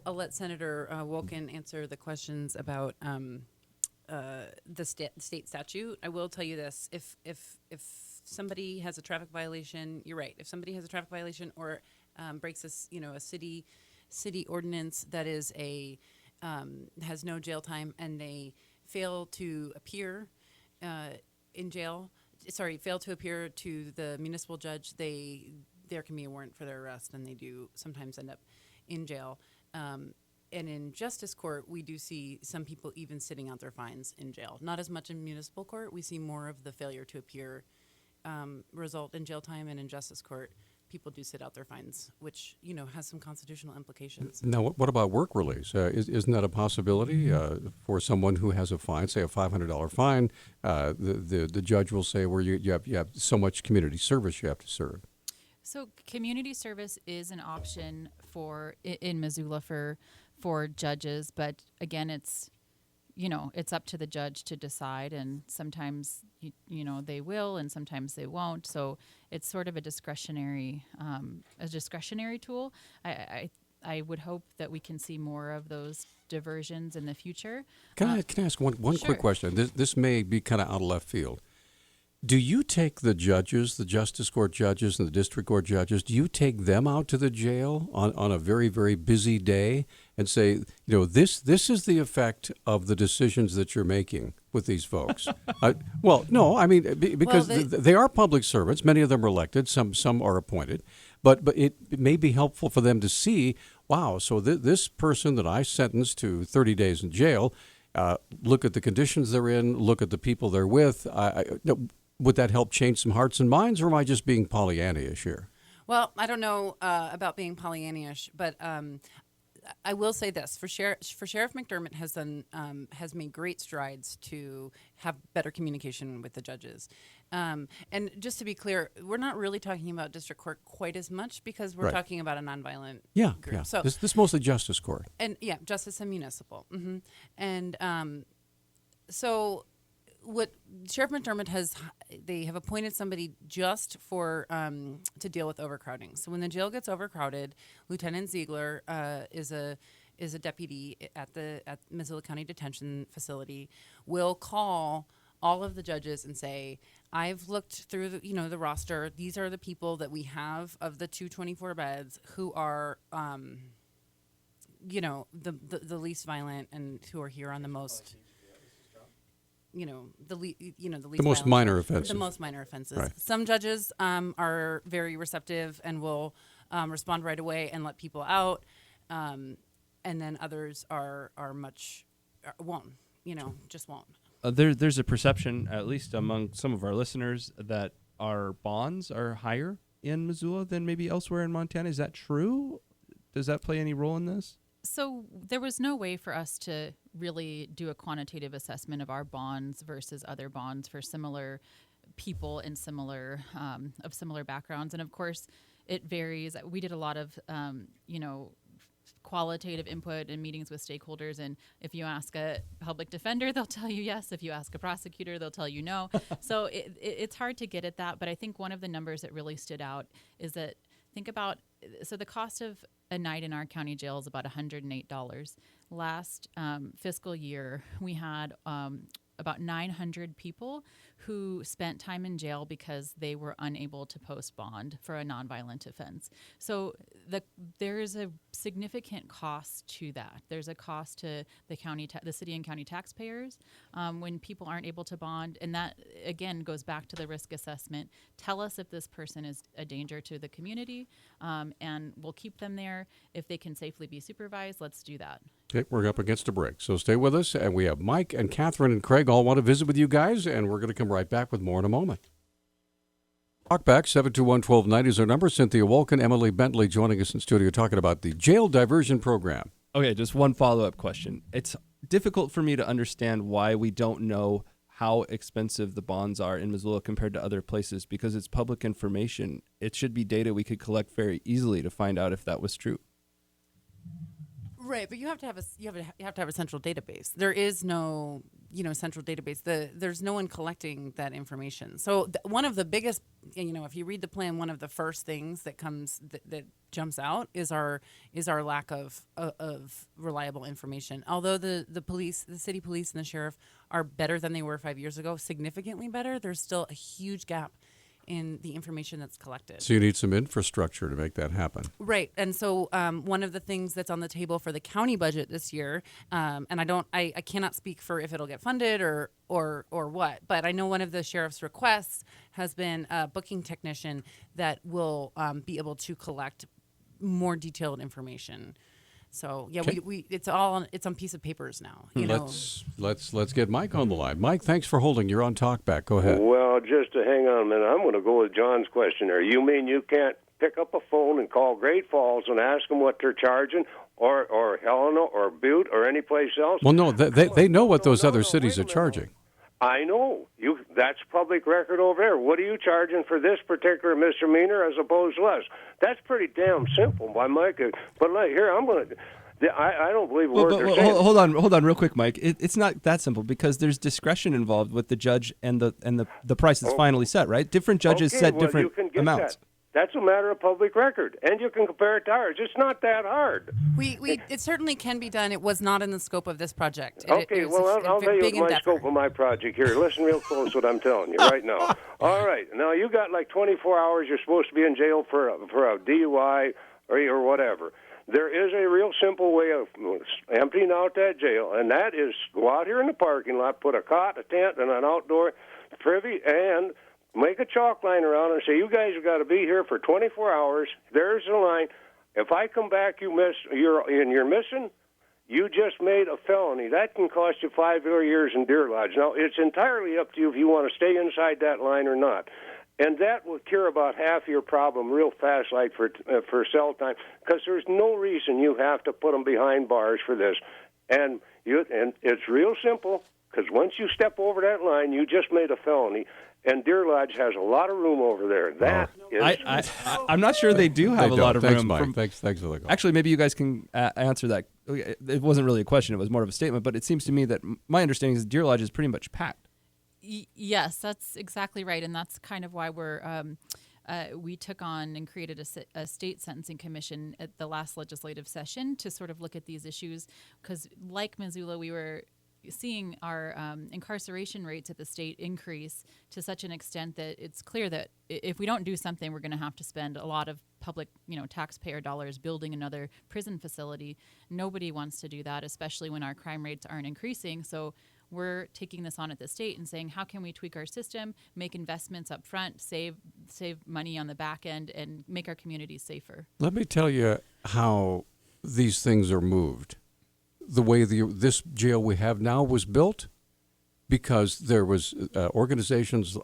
[SPEAKER 9] let Senator Wolken answer the questions about the state statute. I will tell you this: if somebody has a traffic violation, you're right. If somebody has a traffic violation or breaks a city ordinance that is has no jail time, and they fail to appear in jail, fail to appear to the municipal judge, there can be a warrant for their arrest, and they do sometimes end up in jail. And in justice court, we do see some people even sitting out their fines in jail. Not as much in municipal court. We see more of the failure to appear result in jail time, and in justice court, people do sit out their fines, which has some constitutional implications.
[SPEAKER 1] Now, what about work release? Isn't that a possibility for someone who has a fine, say a $500 fine? The judge will say, well, you have so much community service you have to serve.
[SPEAKER 10] So community service is an option in Missoula for judges, but again, it's up to the judge to decide, and sometimes they will, and sometimes they won't. So it's sort of a discretionary tool. I would hope that we can see more of those diversions in the future.
[SPEAKER 1] Can I ask one
[SPEAKER 10] Sure.
[SPEAKER 1] quick question? This may be kind of out of left field. Do you take the judges, the justice court judges and the district court judges, do you take them out to the jail on a very, very busy day and say, this is the effect of the decisions that you're making with these folks? Well, no, I mean, because they are public servants. Many of them are elected. Some are appointed. But it may be helpful for them to see, wow, so this person that I sentenced to 30 days in jail, look at the conditions they're in, look at the people they're with. Would that help change some hearts and minds, or am I just being Pollyanna-ish here?
[SPEAKER 9] Well, I don't know about being Pollyanna-ish, but I will say this: for Sheriff McDermott has made great strides to have better communication with the judges. And just to be clear, we're not really talking about district court quite as much because we're talking about a nonviolent group.
[SPEAKER 1] Yeah.
[SPEAKER 9] So
[SPEAKER 1] this mostly justice court.
[SPEAKER 9] And justice and municipal. Mm-hmm. And so what Sheriff McDermott they have appointed somebody just for to deal with overcrowding. So when the jail gets overcrowded, Lieutenant Ziegler is a deputy at Missoula County Detention Facility, will call all of the judges and say, I've looked through the roster. These are the people that we have of the 224 beds who are the least violent and who are here on the most the
[SPEAKER 1] most minor offenses.
[SPEAKER 9] The most minor offenses.
[SPEAKER 1] Right.
[SPEAKER 9] Some judges are very receptive and will respond right away and let people out, and then others are much won't. Just won't.
[SPEAKER 2] There's a perception, at least among some of our listeners, that our bonds are higher in Missoula than maybe elsewhere in Montana. Is that true? Does that play any role in this?
[SPEAKER 10] So there was no way for us to really do a quantitative assessment of our bonds versus other bonds for similar people in similar backgrounds. And of course, it varies. We did a lot of, qualitative input and meetings with stakeholders. And if you ask a public defender, they'll tell you yes. If you ask a prosecutor, they'll tell you no. So it's hard to get at that. But I think one of the numbers that really stood out is that the cost of a night in our county jail is about $108. Last fiscal year, we had about 900 people who spent time in jail because they were unable to post bond for a nonviolent offense. So there is a significant cost to that. There's a cost to the city and county taxpayers when people aren't able to bond, and that again goes back to the risk assessment. Tell us if this person is a danger to the community, and we'll keep them there. If they can safely be supervised, let's do that.
[SPEAKER 1] Okay, we're up against a break, so stay with us. And we have Mike and Catherine and Craig all want to visit with you guys, and we're going to come right back with more in a moment. Talkback, 721-1290 is our number. Cynthia Wolken, Emily Bentley joining us in studio talking about the jail diversion program.
[SPEAKER 2] Okay, just one follow-up question. It's difficult for me to understand why we don't know how expensive the bonds are in Missoula compared to other places, because it's public information. It should be data we could collect very easily to find out if that was true.
[SPEAKER 9] Right, but you have to have a central database. There is no central database. There's no one collecting that information. So one of the biggest, if you read the plan, one of the first things that that jumps out is our lack of reliable information. Although the police, the city police and the sheriff are better than they were 5 years ago, significantly better, there's still a huge gap in the information that's collected.
[SPEAKER 1] So you need some infrastructure to make that happen.
[SPEAKER 9] Right. And so one of the things that's on the table for the county budget this year, and I cannot speak for if it'll get funded or what, but I know one of the sheriff's requests has been a booking technician that will be able to collect more detailed information. So yeah,
[SPEAKER 1] okay.
[SPEAKER 9] It's on piece of papers now.
[SPEAKER 1] Let's get Mike on the line. Mike, thanks for holding. You're on Talkback. Go ahead.
[SPEAKER 3] Well, just to hang on a minute, I'm going to go with John's question there. You mean you can't pick up a phone and call Great Falls and ask them what they're charging, or Helena or Butte or any place else.
[SPEAKER 1] Well, no, they know what those other cities are charging.
[SPEAKER 3] I know. That's public record over there. What are you charging for this particular misdemeanor as opposed to us? That's pretty damn simple, by Mike. But here, I'm going to... I don't believe a word they're saying.
[SPEAKER 2] Hold on, real quick, Mike. It's not that simple because there's discretion involved with the judge and the price that's finally set, right? Different judges set different amounts.
[SPEAKER 3] That's a matter of public record, and you can compare it to ours. It's not that hard.
[SPEAKER 9] It certainly can be done. It was not in the scope of this project.
[SPEAKER 3] I'll tell you my scope of my project here. Listen real close what I'm telling you right now. All right, now you got like 24 hours. You're supposed to be in jail for a DUI or whatever. There is a real simple way of emptying out that jail, and that is go out here in the parking lot, put a cot, a tent, and an outdoor privy, and make a chalk line around and say, you guys have got to be here for 24 hours. There's the line. If I come back, you're missing, you just made a felony. That can cost you 5 years in Deer Lodge. Now, it's entirely up to you if you want to stay inside that line or not. And that will cure about half your problem real fast, like for cell time, because there's no reason you have to put them behind bars for this. And it's real simple, because once you step over that line, you just made a felony. And Deer Lodge has a lot of room over there.
[SPEAKER 2] I'm not sure they do have a lot of room.
[SPEAKER 1] Thanks for the call.
[SPEAKER 2] Actually, maybe you guys can answer that. It wasn't really a question; it was more of a statement. But it seems to me that my understanding is Deer Lodge is pretty much packed.
[SPEAKER 10] Yes, that's exactly right, and that's kind of why we took on and created a state sentencing commission at the last legislative session to sort of look at these issues, because like Missoula, we were seeing our incarceration rates at the state increase to such an extent that it's clear that if we don't do something, we're going to have to spend a lot of public, taxpayer dollars building another prison facility. Nobody wants to do that, especially when our crime rates aren't increasing. So we're taking this on at the state and saying, how can we tweak our system, make investments up front, save money on the back end, and make our communities safer?
[SPEAKER 1] Let me tell you how these things are moved. The way this jail we have now was built, because there was organizations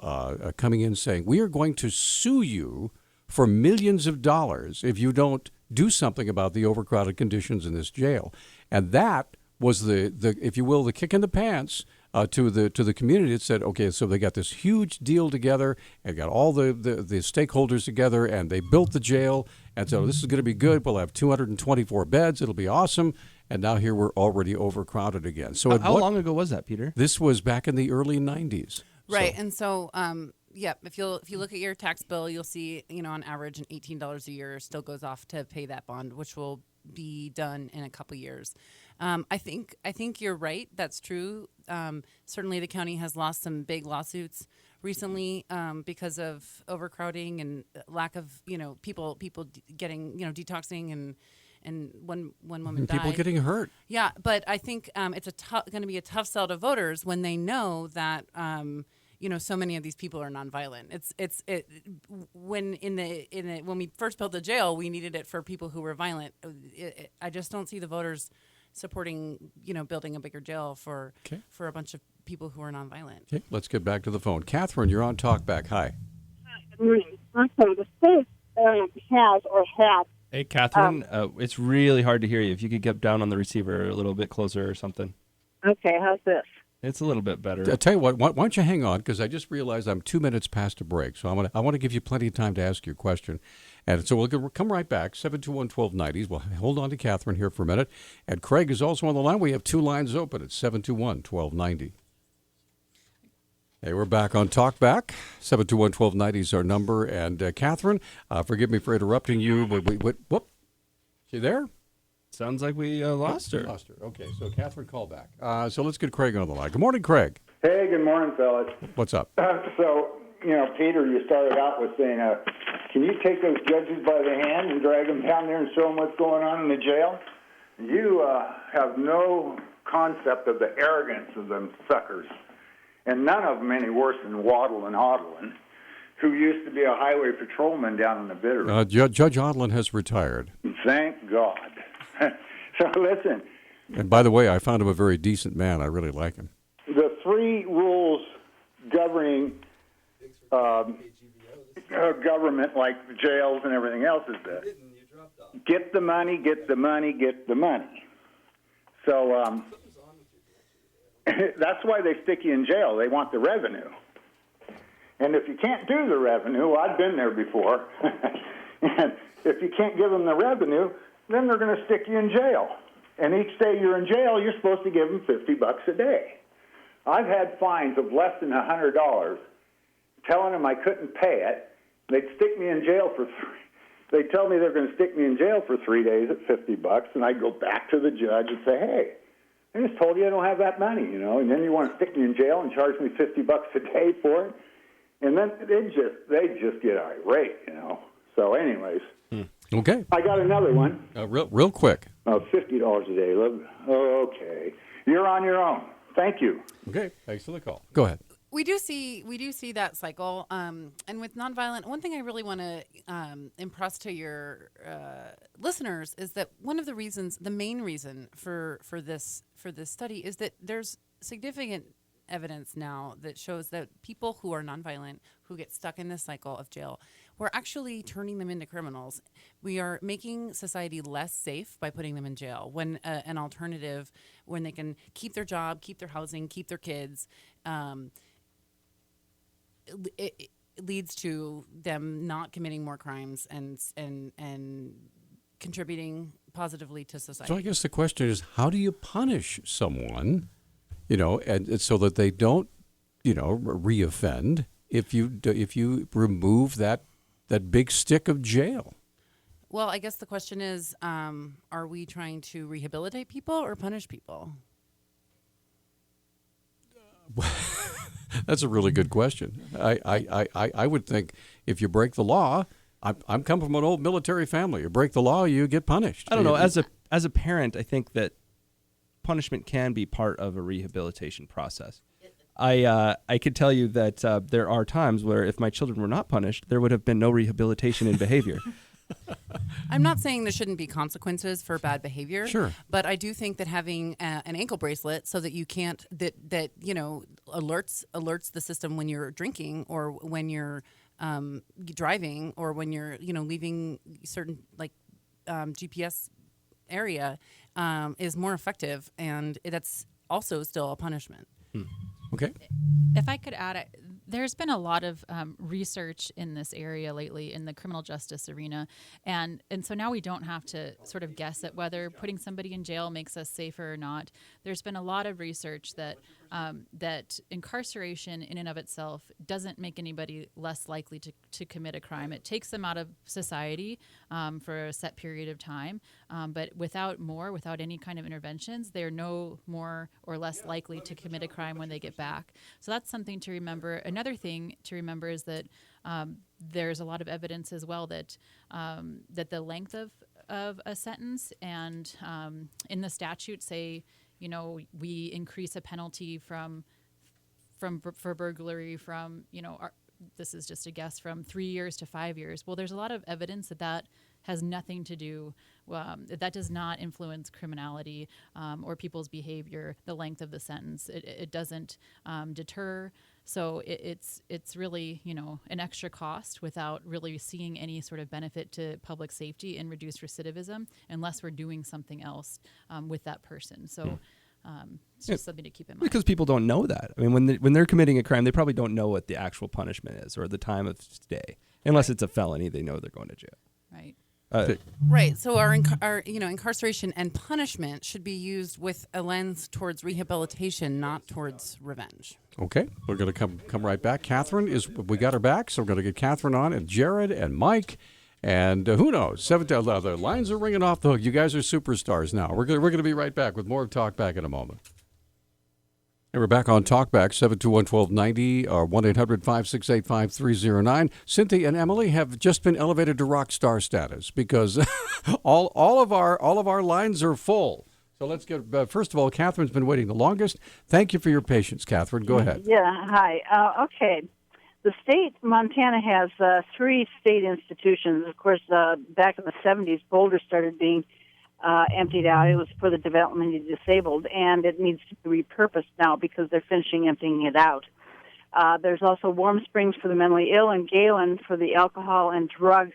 [SPEAKER 1] coming in saying, we are going to sue you for millions of dollars if you don't do something about the overcrowded conditions in this jail. And that was the if you will, the kick in the pants to the community. It said, okay, so they got this huge deal together and got all the stakeholders together, and they built the jail, and so this is going to be good. We'll have 224 beds. It'll be awesome. And now here we're already overcrowded again. So
[SPEAKER 2] how long ago was that, Peter?
[SPEAKER 1] This was back in the early 90s.
[SPEAKER 9] Right, and so if you look at your tax bill, you'll see on average $18 a year still goes off to pay that bond, which will be done in a couple years. I think you're right. That's true. Certainly, the county has lost some big lawsuits recently because of overcrowding and lack of people getting detoxing and one woman died.
[SPEAKER 1] People getting hurt.
[SPEAKER 9] Yeah, but I think it's going to be a tough sell to voters when they know that so many of these people are nonviolent. When we first built the jail, we needed it for people who were violent. I just don't see the voters supporting building a bigger jail for a bunch of people who are nonviolent.
[SPEAKER 1] Okay, let's get back to the phone. Catherine, you're on Talkback. Hi.
[SPEAKER 12] Good morning. Okay, the state has or had.
[SPEAKER 2] Hey, Catherine, it's really hard to hear you. If you could get down on the receiver a little bit closer or something.
[SPEAKER 12] Okay, how's this?
[SPEAKER 2] It's a little bit better.
[SPEAKER 1] I'll tell you what, why don't you hang on, because I just realized I'm 2 minutes past a break, so I want to give you plenty of time to ask your question. And so we'll come right back, 721-1290. We'll hold on to Catherine here for a minute. And Craig is also on the line. We have two lines open at 721-1290. Hey, we're back on Talkback. 721-1290 is our number. And Catherine, forgive me for interrupting you. Whoop. You there?
[SPEAKER 2] Sounds like we lost her.
[SPEAKER 1] Lost her. Okay, so Catherine, call back. So let's get Craig on the line. Good morning, Craig.
[SPEAKER 13] Hey, good morning, fellas.
[SPEAKER 1] What's up?
[SPEAKER 13] Peter, you started out with saying, can you take those judges by the hand and drag them down there and show them what's going on in the jail? You have no concept of the arrogance of them suckers. And none of them any worse than Waddle and Odlin, who used to be a highway patrolman down in the Bitterroot.
[SPEAKER 1] Judge Odlin has retired.
[SPEAKER 13] Thank God. So listen.
[SPEAKER 1] And by the way, I found him a very decent man. I really like him.
[SPEAKER 13] The three rules governing government like the jails and everything else is that get the money, get the money, get the money. So that's why they stick you in jail. They want the revenue. And if you can't do the revenue, I've been there before, and if you can't give them the revenue, then they're going to stick you in jail. And each day you're in jail, you're supposed to give them $50 a day. I've had fines of less than $100, telling them I couldn't pay it. They'd stick me in jail for They'd tell me they're going to stick me in jail for 3 days at $50, and I'd go back to the judge and say, hey, I just told you I don't have that money, and then you want to stick me in jail and charge me $50 a day for it? And then they just get irate, So anyways.
[SPEAKER 1] Okay.
[SPEAKER 13] I got another one.
[SPEAKER 1] Real quick.
[SPEAKER 13] $50 a day. Okay. You're on your own. Thank you.
[SPEAKER 1] Okay. Thanks for the call. Go ahead.
[SPEAKER 9] We do see that cycle, and with nonviolent. One thing I really want to impress to your listeners is that one of the reasons, the main reason for this study, is that there's significant evidence now that shows that people who are nonviolent, who get stuck in this cycle of jail, we're actually turning them into criminals. We are making society less safe by putting them in jail when an alternative, when they can keep their job, keep their housing, keep their kids. It leads to them not committing more crimes and contributing positively to society.
[SPEAKER 1] So I guess the question is, how do you punish someone, and so that they don't, reoffend if you remove that big stick of jail?
[SPEAKER 9] Well, I guess the question is, are we trying to rehabilitate people or punish people?
[SPEAKER 1] That's a really good question. I would think if you break the law, I'm coming from an old military family. You break the law, you get punished.
[SPEAKER 2] I don't know. As a parent, I think that punishment can be part of a rehabilitation process. I could tell you that there are times where if my children were not punished, there would have been no rehabilitation in behavior.
[SPEAKER 9] I'm not saying there shouldn't be consequences for bad behavior.
[SPEAKER 1] Sure.
[SPEAKER 9] But I do think that having an ankle bracelet so that you can't that alerts the system when you're drinking or when you're driving or when you're leaving certain GPS area is more effective, and that's also still a punishment.
[SPEAKER 1] Okay.
[SPEAKER 10] If I could add, there's been a lot of research in this area lately in the criminal justice arena, and so now we don't have to sort of guess at whether putting somebody in jail makes us safer or not. There's been a lot of research that that incarceration in and of itself doesn't make anybody less likely to commit a crime. It takes them out of society for a set period of time, but without any kind of interventions, they're no more or less likely to commit a crime when they get back. So that's something to remember. Another thing to remember is that there's a lot of evidence as well that that the length of a sentence and in the statute say, we increase a penalty for burglary from, this is just a guess, from 3 years to 5 years. Well, there's a lot of evidence that has nothing to do, that does not influence criminality or people's behavior, the length of the sentence. It doesn't deter. So it's really, an extra cost without really seeing any sort of benefit to public safety and reduced recidivism unless we're doing something else with that person. So it's just something to keep in mind.
[SPEAKER 2] Because people don't know that. I mean, when they're committing a crime, they probably don't know what the actual punishment is or the time of stay. Unless it's a felony, they know they're going to jail.
[SPEAKER 9] Right.
[SPEAKER 2] Right.
[SPEAKER 9] So our incarceration and punishment should be used with a lens towards rehabilitation, not towards revenge.
[SPEAKER 1] Okay, we're going to come right back. Catherine we got her back, so we're going to get Catherine on, and Jared and Mike, and who knows? The lines are ringing off the hook. You guys are superstars now. We're going to be right back with more of Talk Back in a moment. And we're back on Talkback, 721-1290 or 1-800-568-5309. Cynthia and Emily have just been elevated to rock star status because all of our lines are full. So let's get, first of all, Catherine's been waiting the longest. Thank you for your patience, Catherine. Go ahead.
[SPEAKER 12] Yeah, hi. Okay. The state, Montana, has 3 state institutions. Of course, back in the 70s, Boulder started being emptied out. It was for the development of the disabled, and it needs to be repurposed now because they're finishing emptying it out. There's also Warm Springs for the mentally ill and Galen for the alcohol and drug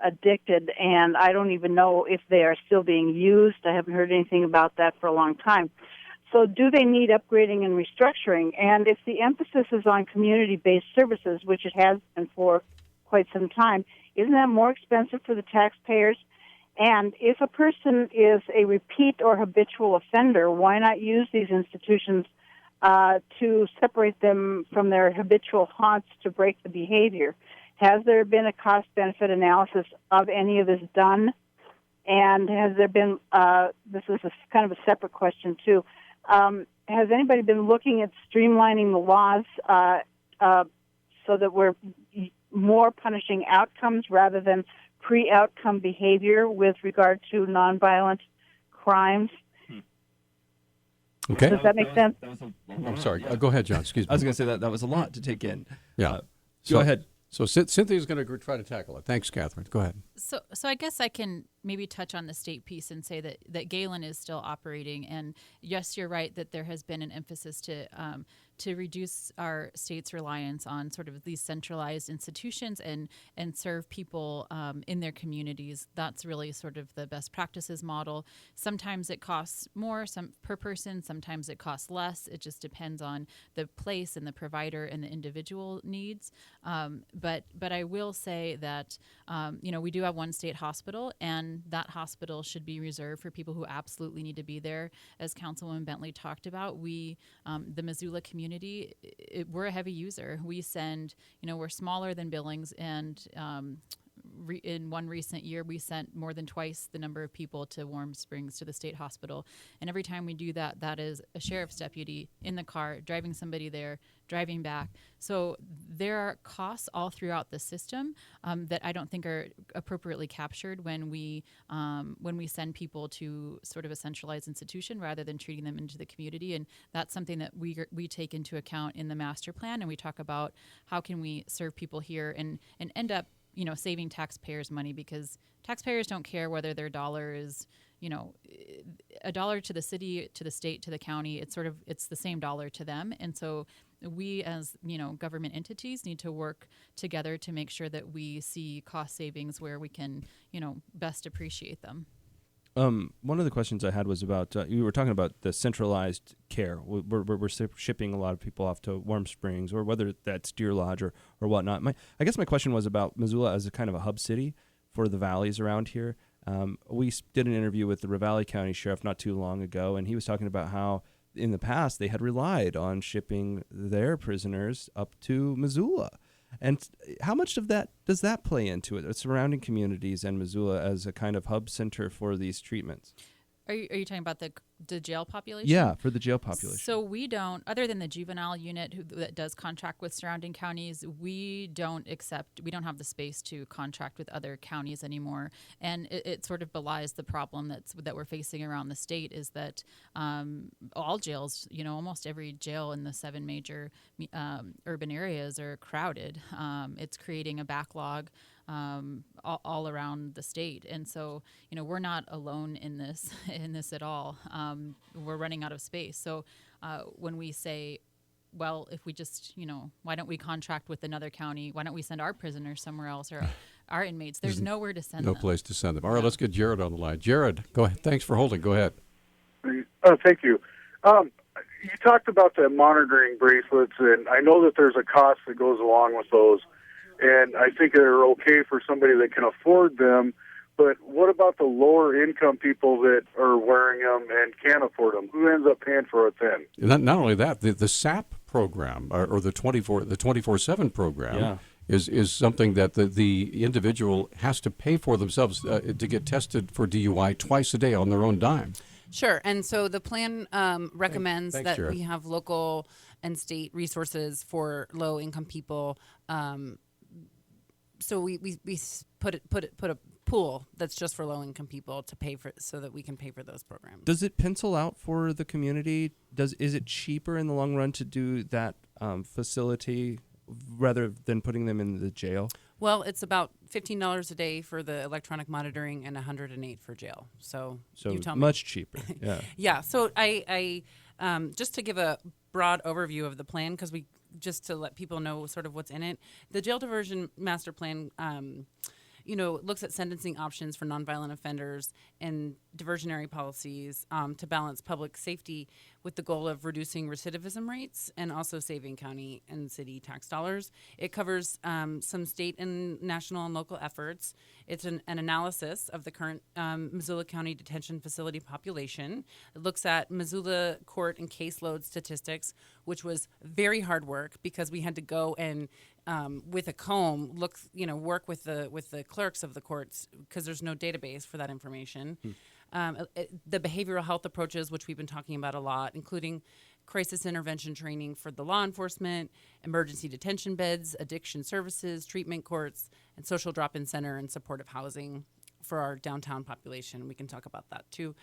[SPEAKER 12] addicted, and I don't even know if they are still being used. I haven't heard anything about that for a long time. So do they need upgrading and restructuring? And if the emphasis is on community-based services, which it has been for quite some time, isn't that more expensive for the taxpayers? And if a person is a repeat or habitual offender, why not use these institutions to separate them from their habitual haunts to break the behavior? Has there been a cost-benefit analysis of any of this done? And has there been, this is kind of a separate question too, has anybody been looking at streamlining the laws so that we're more punishing outcomes rather than pre-outcome behavior with regard to nonviolent crimes?
[SPEAKER 1] Okay.
[SPEAKER 12] Does that make sense?
[SPEAKER 1] I'm sorry. Go ahead, John. Excuse me.
[SPEAKER 2] I was going to say that was a lot to take in.
[SPEAKER 1] Yeah.
[SPEAKER 2] Go ahead.
[SPEAKER 1] So Cynthia's going to try to tackle it. Thanks, Catherine. Go ahead.
[SPEAKER 10] So I guess I can maybe touch on the state piece and say that Galen is still operating. And yes, you're right that there has been an emphasis to reduce our state's reliance on sort of these centralized institutions and serve people in their communities. That's really sort of the best practices model. Sometimes it costs more per person. Sometimes it costs less. It just depends on the place and the provider and the individual needs. But I will say that we do have one state hospital, and that hospital should be reserved for people who absolutely need to be there. As Councilwoman Bentley talked about, we, the Missoula community, we're a heavy user. We send, we're smaller than Billings, and in one recent year, we sent more than twice the number of people to Warm Springs to the state hospital. And every time we do that, that is a sheriff's deputy in the car, driving somebody there, driving back. So there are costs all throughout the system that I don't think are appropriately captured when we send people to sort of a centralized institution rather than treating them into the community. And that's something that we take into account in the master plan, and we talk about how can we serve people here and end up saving taxpayers money, because taxpayers don't care whether their dollar is, a dollar to the city, to the state, to the county. It's the same dollar to them. And so we as, government entities need to work together to make sure that we see cost savings where we can, best appreciate them.
[SPEAKER 2] One of the questions I had was about, you were talking about the centralized care. We're shipping a lot of people off to Warm Springs, or whether that's Deer Lodge or whatnot. I guess my question was about Missoula as a kind of a hub city for the valleys around here. We did an interview with the Ravalli County Sheriff not too long ago, and he was talking about how in the past they had relied on shipping their prisoners up to Missoula. And how much of that does that play into it, the surrounding communities and Missoula as a kind of hub center for these treatments?
[SPEAKER 10] Are you talking about the jail population?
[SPEAKER 2] Yeah, for the jail population.
[SPEAKER 10] So we don't, other than the juvenile unit that does contract with surrounding counties, we don't have the space to contract with other counties anymore. And it sort of belies the problem that we're facing around the state, is that all jails, almost every jail in the 7 major urban areas are crowded. It's creating a backlog all around the state. And so, we're not alone in this at all. We're running out of space. So when we say, well, if we just, why don't we contract with another county? Why don't we send our prisoners somewhere else, or our inmates? There's nowhere to send them.
[SPEAKER 1] No place to send them. All right, let's get Jared on the line. Jared, go ahead. Thanks for holding. Go ahead.
[SPEAKER 14] Thank you. You talked about the monitoring bracelets, and I know that there's a cost that goes along with those. And I think they're okay for somebody that can afford them. But what about the lower income people that are wearing them and can't afford them? Who ends up paying for it then?
[SPEAKER 1] Not only that, the SAP program or the 24/7 program is something that the individual has to pay for themselves to get tested for DUI twice a day on their own dime.
[SPEAKER 9] Sure. And so the plan recommends
[SPEAKER 1] Thanks,
[SPEAKER 9] that
[SPEAKER 1] Jared.
[SPEAKER 9] we have local and state resources for low income people. So we put a pool that's just for low income people to pay for, so that we can pay for those programs.
[SPEAKER 2] Does it pencil out for the community? Is it cheaper in the long run to do that facility rather than putting them in the jail?
[SPEAKER 9] Well, it's about $15 a day for the electronic monitoring and $108 for jail. So you tell me.
[SPEAKER 2] Much cheaper. Yeah.
[SPEAKER 9] Yeah. So I just to give a broad overview of the plan, because we just to let people know sort of what's in it. The jail diversion master plan, looks at sentencing options for nonviolent offenders and diversionary policies to balance public safety with the goal of reducing recidivism rates and also saving county and city tax dollars. It covers some state and national and local efforts. It's an analysis of the current Missoula County detention facility population. It looks at Missoula court and caseload statistics, which was very hard work because we had to go and with a comb, work with the clerks of the courts because there's no database for that information. The behavioral health approaches, which we've been talking about a lot, including crisis intervention training for the law enforcement, emergency detention beds, addiction services, treatment courts, and social drop-in center and supportive housing for our downtown population. We can talk about that too.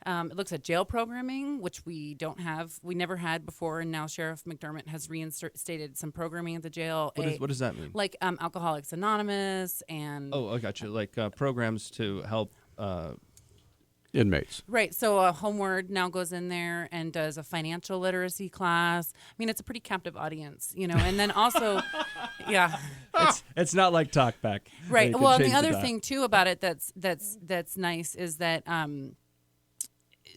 [SPEAKER 9] It looks at jail programming, which we never had before, and now Sheriff McDermott has reinstated some programming at the jail.
[SPEAKER 2] What does that mean?
[SPEAKER 9] Like Alcoholics Anonymous and...
[SPEAKER 2] Oh, I got you. Like programs to help...
[SPEAKER 1] inmates.
[SPEAKER 9] Right. So Homeward now goes in there and does a financial literacy class. I mean, it's a pretty captive audience, and then also, yeah.
[SPEAKER 2] It's not like Talkback.
[SPEAKER 9] Right. Well, and the other thing too about it that's nice is that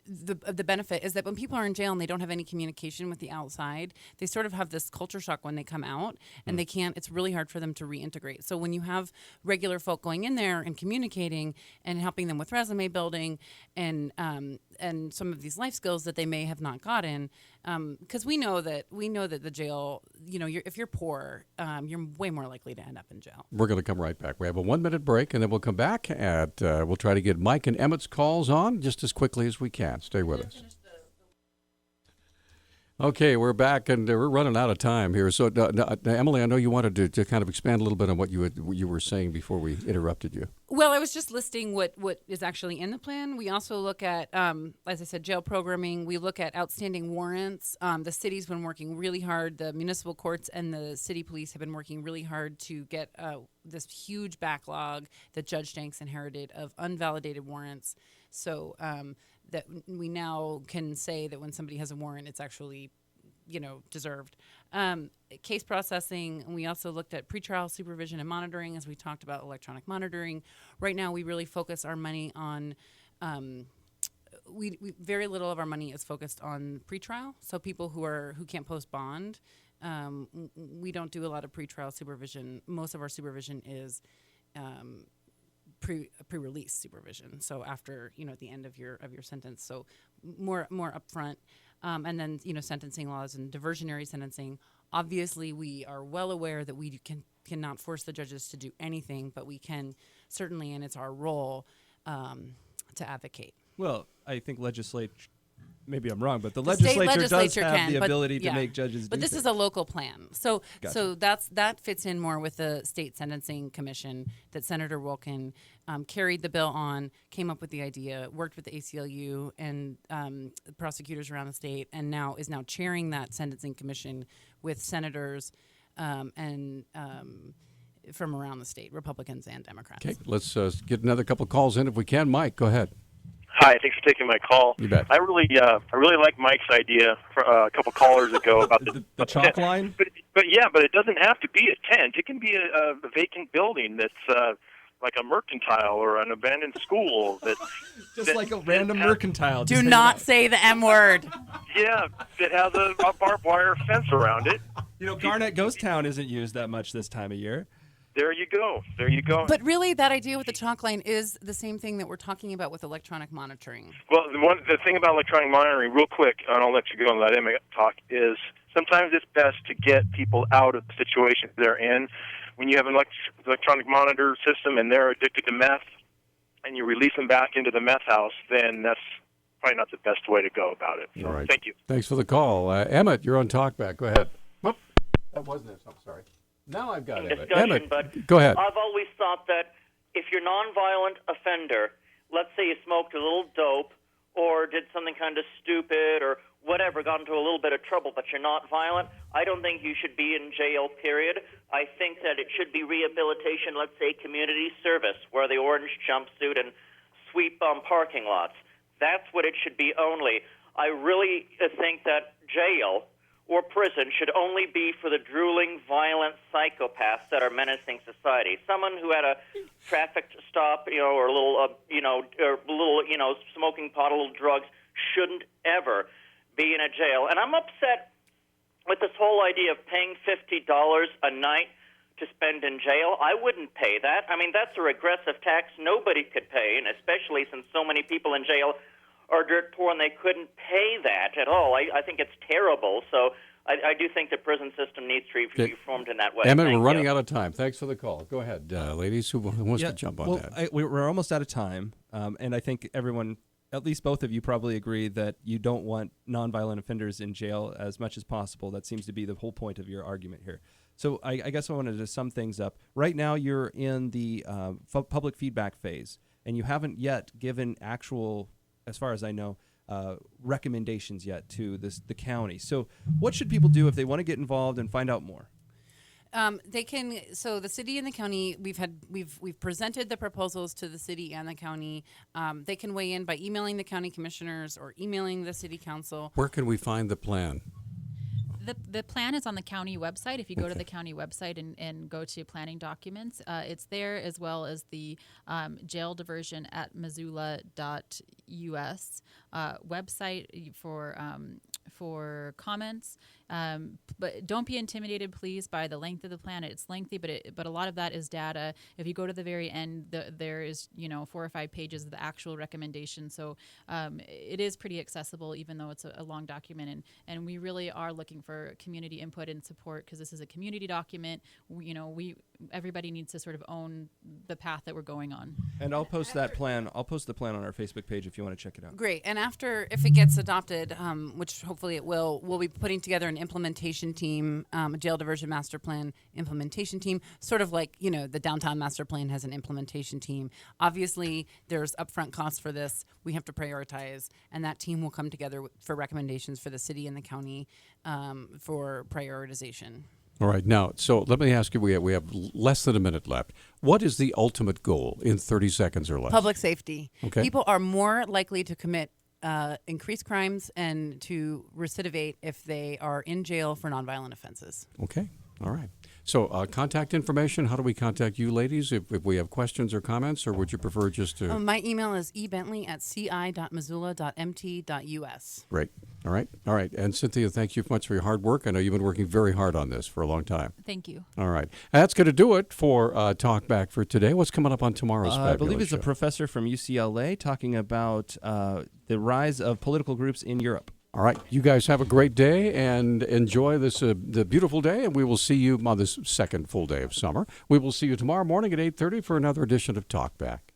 [SPEAKER 9] the benefit is that when people are in jail and they don't have any communication with the outside, they sort of have this culture shock when they come out, and they can't. It's really hard for them to reintegrate. So when you have regular folk going in there and communicating and helping them with resume building and some of these life skills that they may have not gotten, because we know that the jail, if you're poor, you're way more likely to end up in jail.
[SPEAKER 1] We're going to come right back. We have a 1-minute break, and then we'll come back and we'll try to get Mike and Emmett's calls on just as quickly as we can. Stay with us. Okay, we're back, and we're running out of time here. So, Emily, I know you wanted to kind of expand a little bit on what you were saying before we interrupted you.
[SPEAKER 9] Well, I was just listing what is actually in the plan. We also look at, as I said, jail programming. We look at outstanding warrants. The city's been working really hard. The municipal courts and the city police have been working really hard to get this huge backlog that Judge Danks inherited of unvalidated warrants. So that we now can say that when somebody has a warrant, it's actually, deserved. Case processing, and we also looked at pretrial supervision and monitoring, as we talked about electronic monitoring. Right now, we really focus our money on, we very little of our money is focused on pretrial. So people who can't post bond, we don't do a lot of pretrial supervision. Most of our supervision is pre-release supervision. So after, at the end of your sentence. So more upfront. And then, sentencing laws and diversionary sentencing. Obviously, we are well aware that we cannot force the judges to do anything, but we can certainly, and it's our role to advocate.
[SPEAKER 2] Well, I think maybe I'm wrong, but the
[SPEAKER 9] legislature
[SPEAKER 2] does have
[SPEAKER 9] can,
[SPEAKER 2] the
[SPEAKER 9] but,
[SPEAKER 2] ability to make judges
[SPEAKER 9] But
[SPEAKER 2] do
[SPEAKER 9] this
[SPEAKER 2] things.
[SPEAKER 9] is a local plan. So
[SPEAKER 2] Gotcha.
[SPEAKER 9] that fits in more with the state sentencing commission that Senator Wolken carried the bill on, came up with the idea, worked with the ACLU and prosecutors around the state, and now is chairing that sentencing commission with senators and from around the state, Republicans and Democrats.
[SPEAKER 1] Okay, let's get another couple calls in if we can. Mike, go ahead.
[SPEAKER 8] Hi, thanks for taking my call.
[SPEAKER 1] You bet.
[SPEAKER 8] I really like Mike's idea for a couple callers ago about
[SPEAKER 2] the chalk line.
[SPEAKER 8] But it doesn't have to be a tent. It can be a vacant building that's like a mercantile or an abandoned school.
[SPEAKER 2] Like a random mercantile.
[SPEAKER 9] Do not say the M word.
[SPEAKER 8] Yeah, that has a barbed wire fence around it.
[SPEAKER 2] Garnet Ghost Town isn't used that much this time of year.
[SPEAKER 8] There you go.
[SPEAKER 9] But really, that idea with the chalk line is the same thing that we're talking about with electronic monitoring.
[SPEAKER 8] Well, the thing about electronic monitoring, real quick, and I'll let you go and let Emma talk, is sometimes it's best to get people out of the situation they're in. When you have an electronic monitor system and they're addicted to meth, and you release them back into the meth house, then that's probably not the best way to go about it. So,
[SPEAKER 1] All right.
[SPEAKER 8] Thank you.
[SPEAKER 1] Thanks for the call. Emmett, you're on Talkback. Go ahead. Whoop. That wasn't it. I'm sorry. Now I've got Emmett. Emmett, go ahead.
[SPEAKER 15] I've always thought that if you're a nonviolent offender, let's say you smoked a little dope or did something kind of stupid or whatever, got into a little bit of trouble, but you're not violent, I don't think you should be in jail, period. I think that it should be rehabilitation, let's say community service, wear the orange jumpsuit and sweep parking lots. That's what it should be only. I really think that jail or prison should only be for the drooling, violent psychopaths that are menacing society. Someone who had a traffic stop, or a little, smoking pot, a little drugs, shouldn't ever be in a jail. And I'm upset with this whole idea of paying $50 a night to spend in jail. I wouldn't pay that. I mean, that's a regressive tax nobody could pay, and especially since so many people in jail are dirt poor and they couldn't pay that at all. I think it's terrible. So I do think the prison system needs to be reformed in that way.
[SPEAKER 1] Emmett,
[SPEAKER 15] Thank
[SPEAKER 1] we're running
[SPEAKER 15] you.
[SPEAKER 1] out of time. Thanks for the call. Go ahead, ladies. Who wants to jump on that?
[SPEAKER 2] We're almost out of time, and I think everyone, at least both of you, probably agree that you don't want nonviolent offenders in jail as much as possible. That seems to be the whole point of your argument here. So I guess I wanted to sum things up. Right now, you're in the public feedback phase, and you haven't yet given actual, as far as I know, recommendations yet to the county. So what should people do if they want to get involved and find out more?
[SPEAKER 9] They can. So the city and the county, we've presented the proposals to the city and the county. They can weigh in by emailing the county commissioners or emailing the city council.
[SPEAKER 1] Where can we find the plan?
[SPEAKER 10] The plan is on the county website. If you go to the county website and go to planning documents, it's there, as well as the jail diversion at Missoula.US website for comments. But don't be intimidated, please, by the length of the plan. It's lengthy, but a lot of that is data. If you go to the very end, there is 4 or 5 pages of the actual recommendation. So it is pretty accessible, even though it's a long document. And we really are looking for community input and support, because this is a community document. Everybody needs to sort of own the path that we're going on.
[SPEAKER 2] And I'll post that plan. I'll post the plan on our Facebook page if you want to check it out.
[SPEAKER 9] Great. And after, if it gets adopted, which hopefully it will, we'll be putting together an implementation team, a jail diversion master plan implementation team, sort of like, the downtown master plan has an implementation team. Obviously, there's upfront costs for this. We have to prioritize, and that team will come together for recommendations for the city and the county for prioritization.
[SPEAKER 1] All right. Now, so let me ask you, we have less than a minute left. What is the ultimate goal in 30 seconds or less?
[SPEAKER 9] Public safety.
[SPEAKER 1] Okay.
[SPEAKER 9] People are more likely to commit increased crimes and to recidivate if they are in jail for nonviolent offenses.
[SPEAKER 1] Okay. All right. So contact information, how do we contact you ladies if we have questions or comments, or would you prefer just to?
[SPEAKER 9] My email is ebentley@ci.missoula.mt.us.
[SPEAKER 1] Great. All right. All right. And Cynthia, thank you much for your hard work. I know you've been working very hard on this for a long time.
[SPEAKER 10] Thank you.
[SPEAKER 1] All right. That's going to do it for Talk Back for today. What's coming up on tomorrow's fabulous
[SPEAKER 2] I believe it's
[SPEAKER 1] show?
[SPEAKER 2] a professor from UCLA talking about the rise of political groups in Europe.
[SPEAKER 1] All right. You guys have a great day and enjoy this the beautiful day, and we will see you on this second full day of summer. We will see you tomorrow morning at 8:30 for another edition of Talk Back.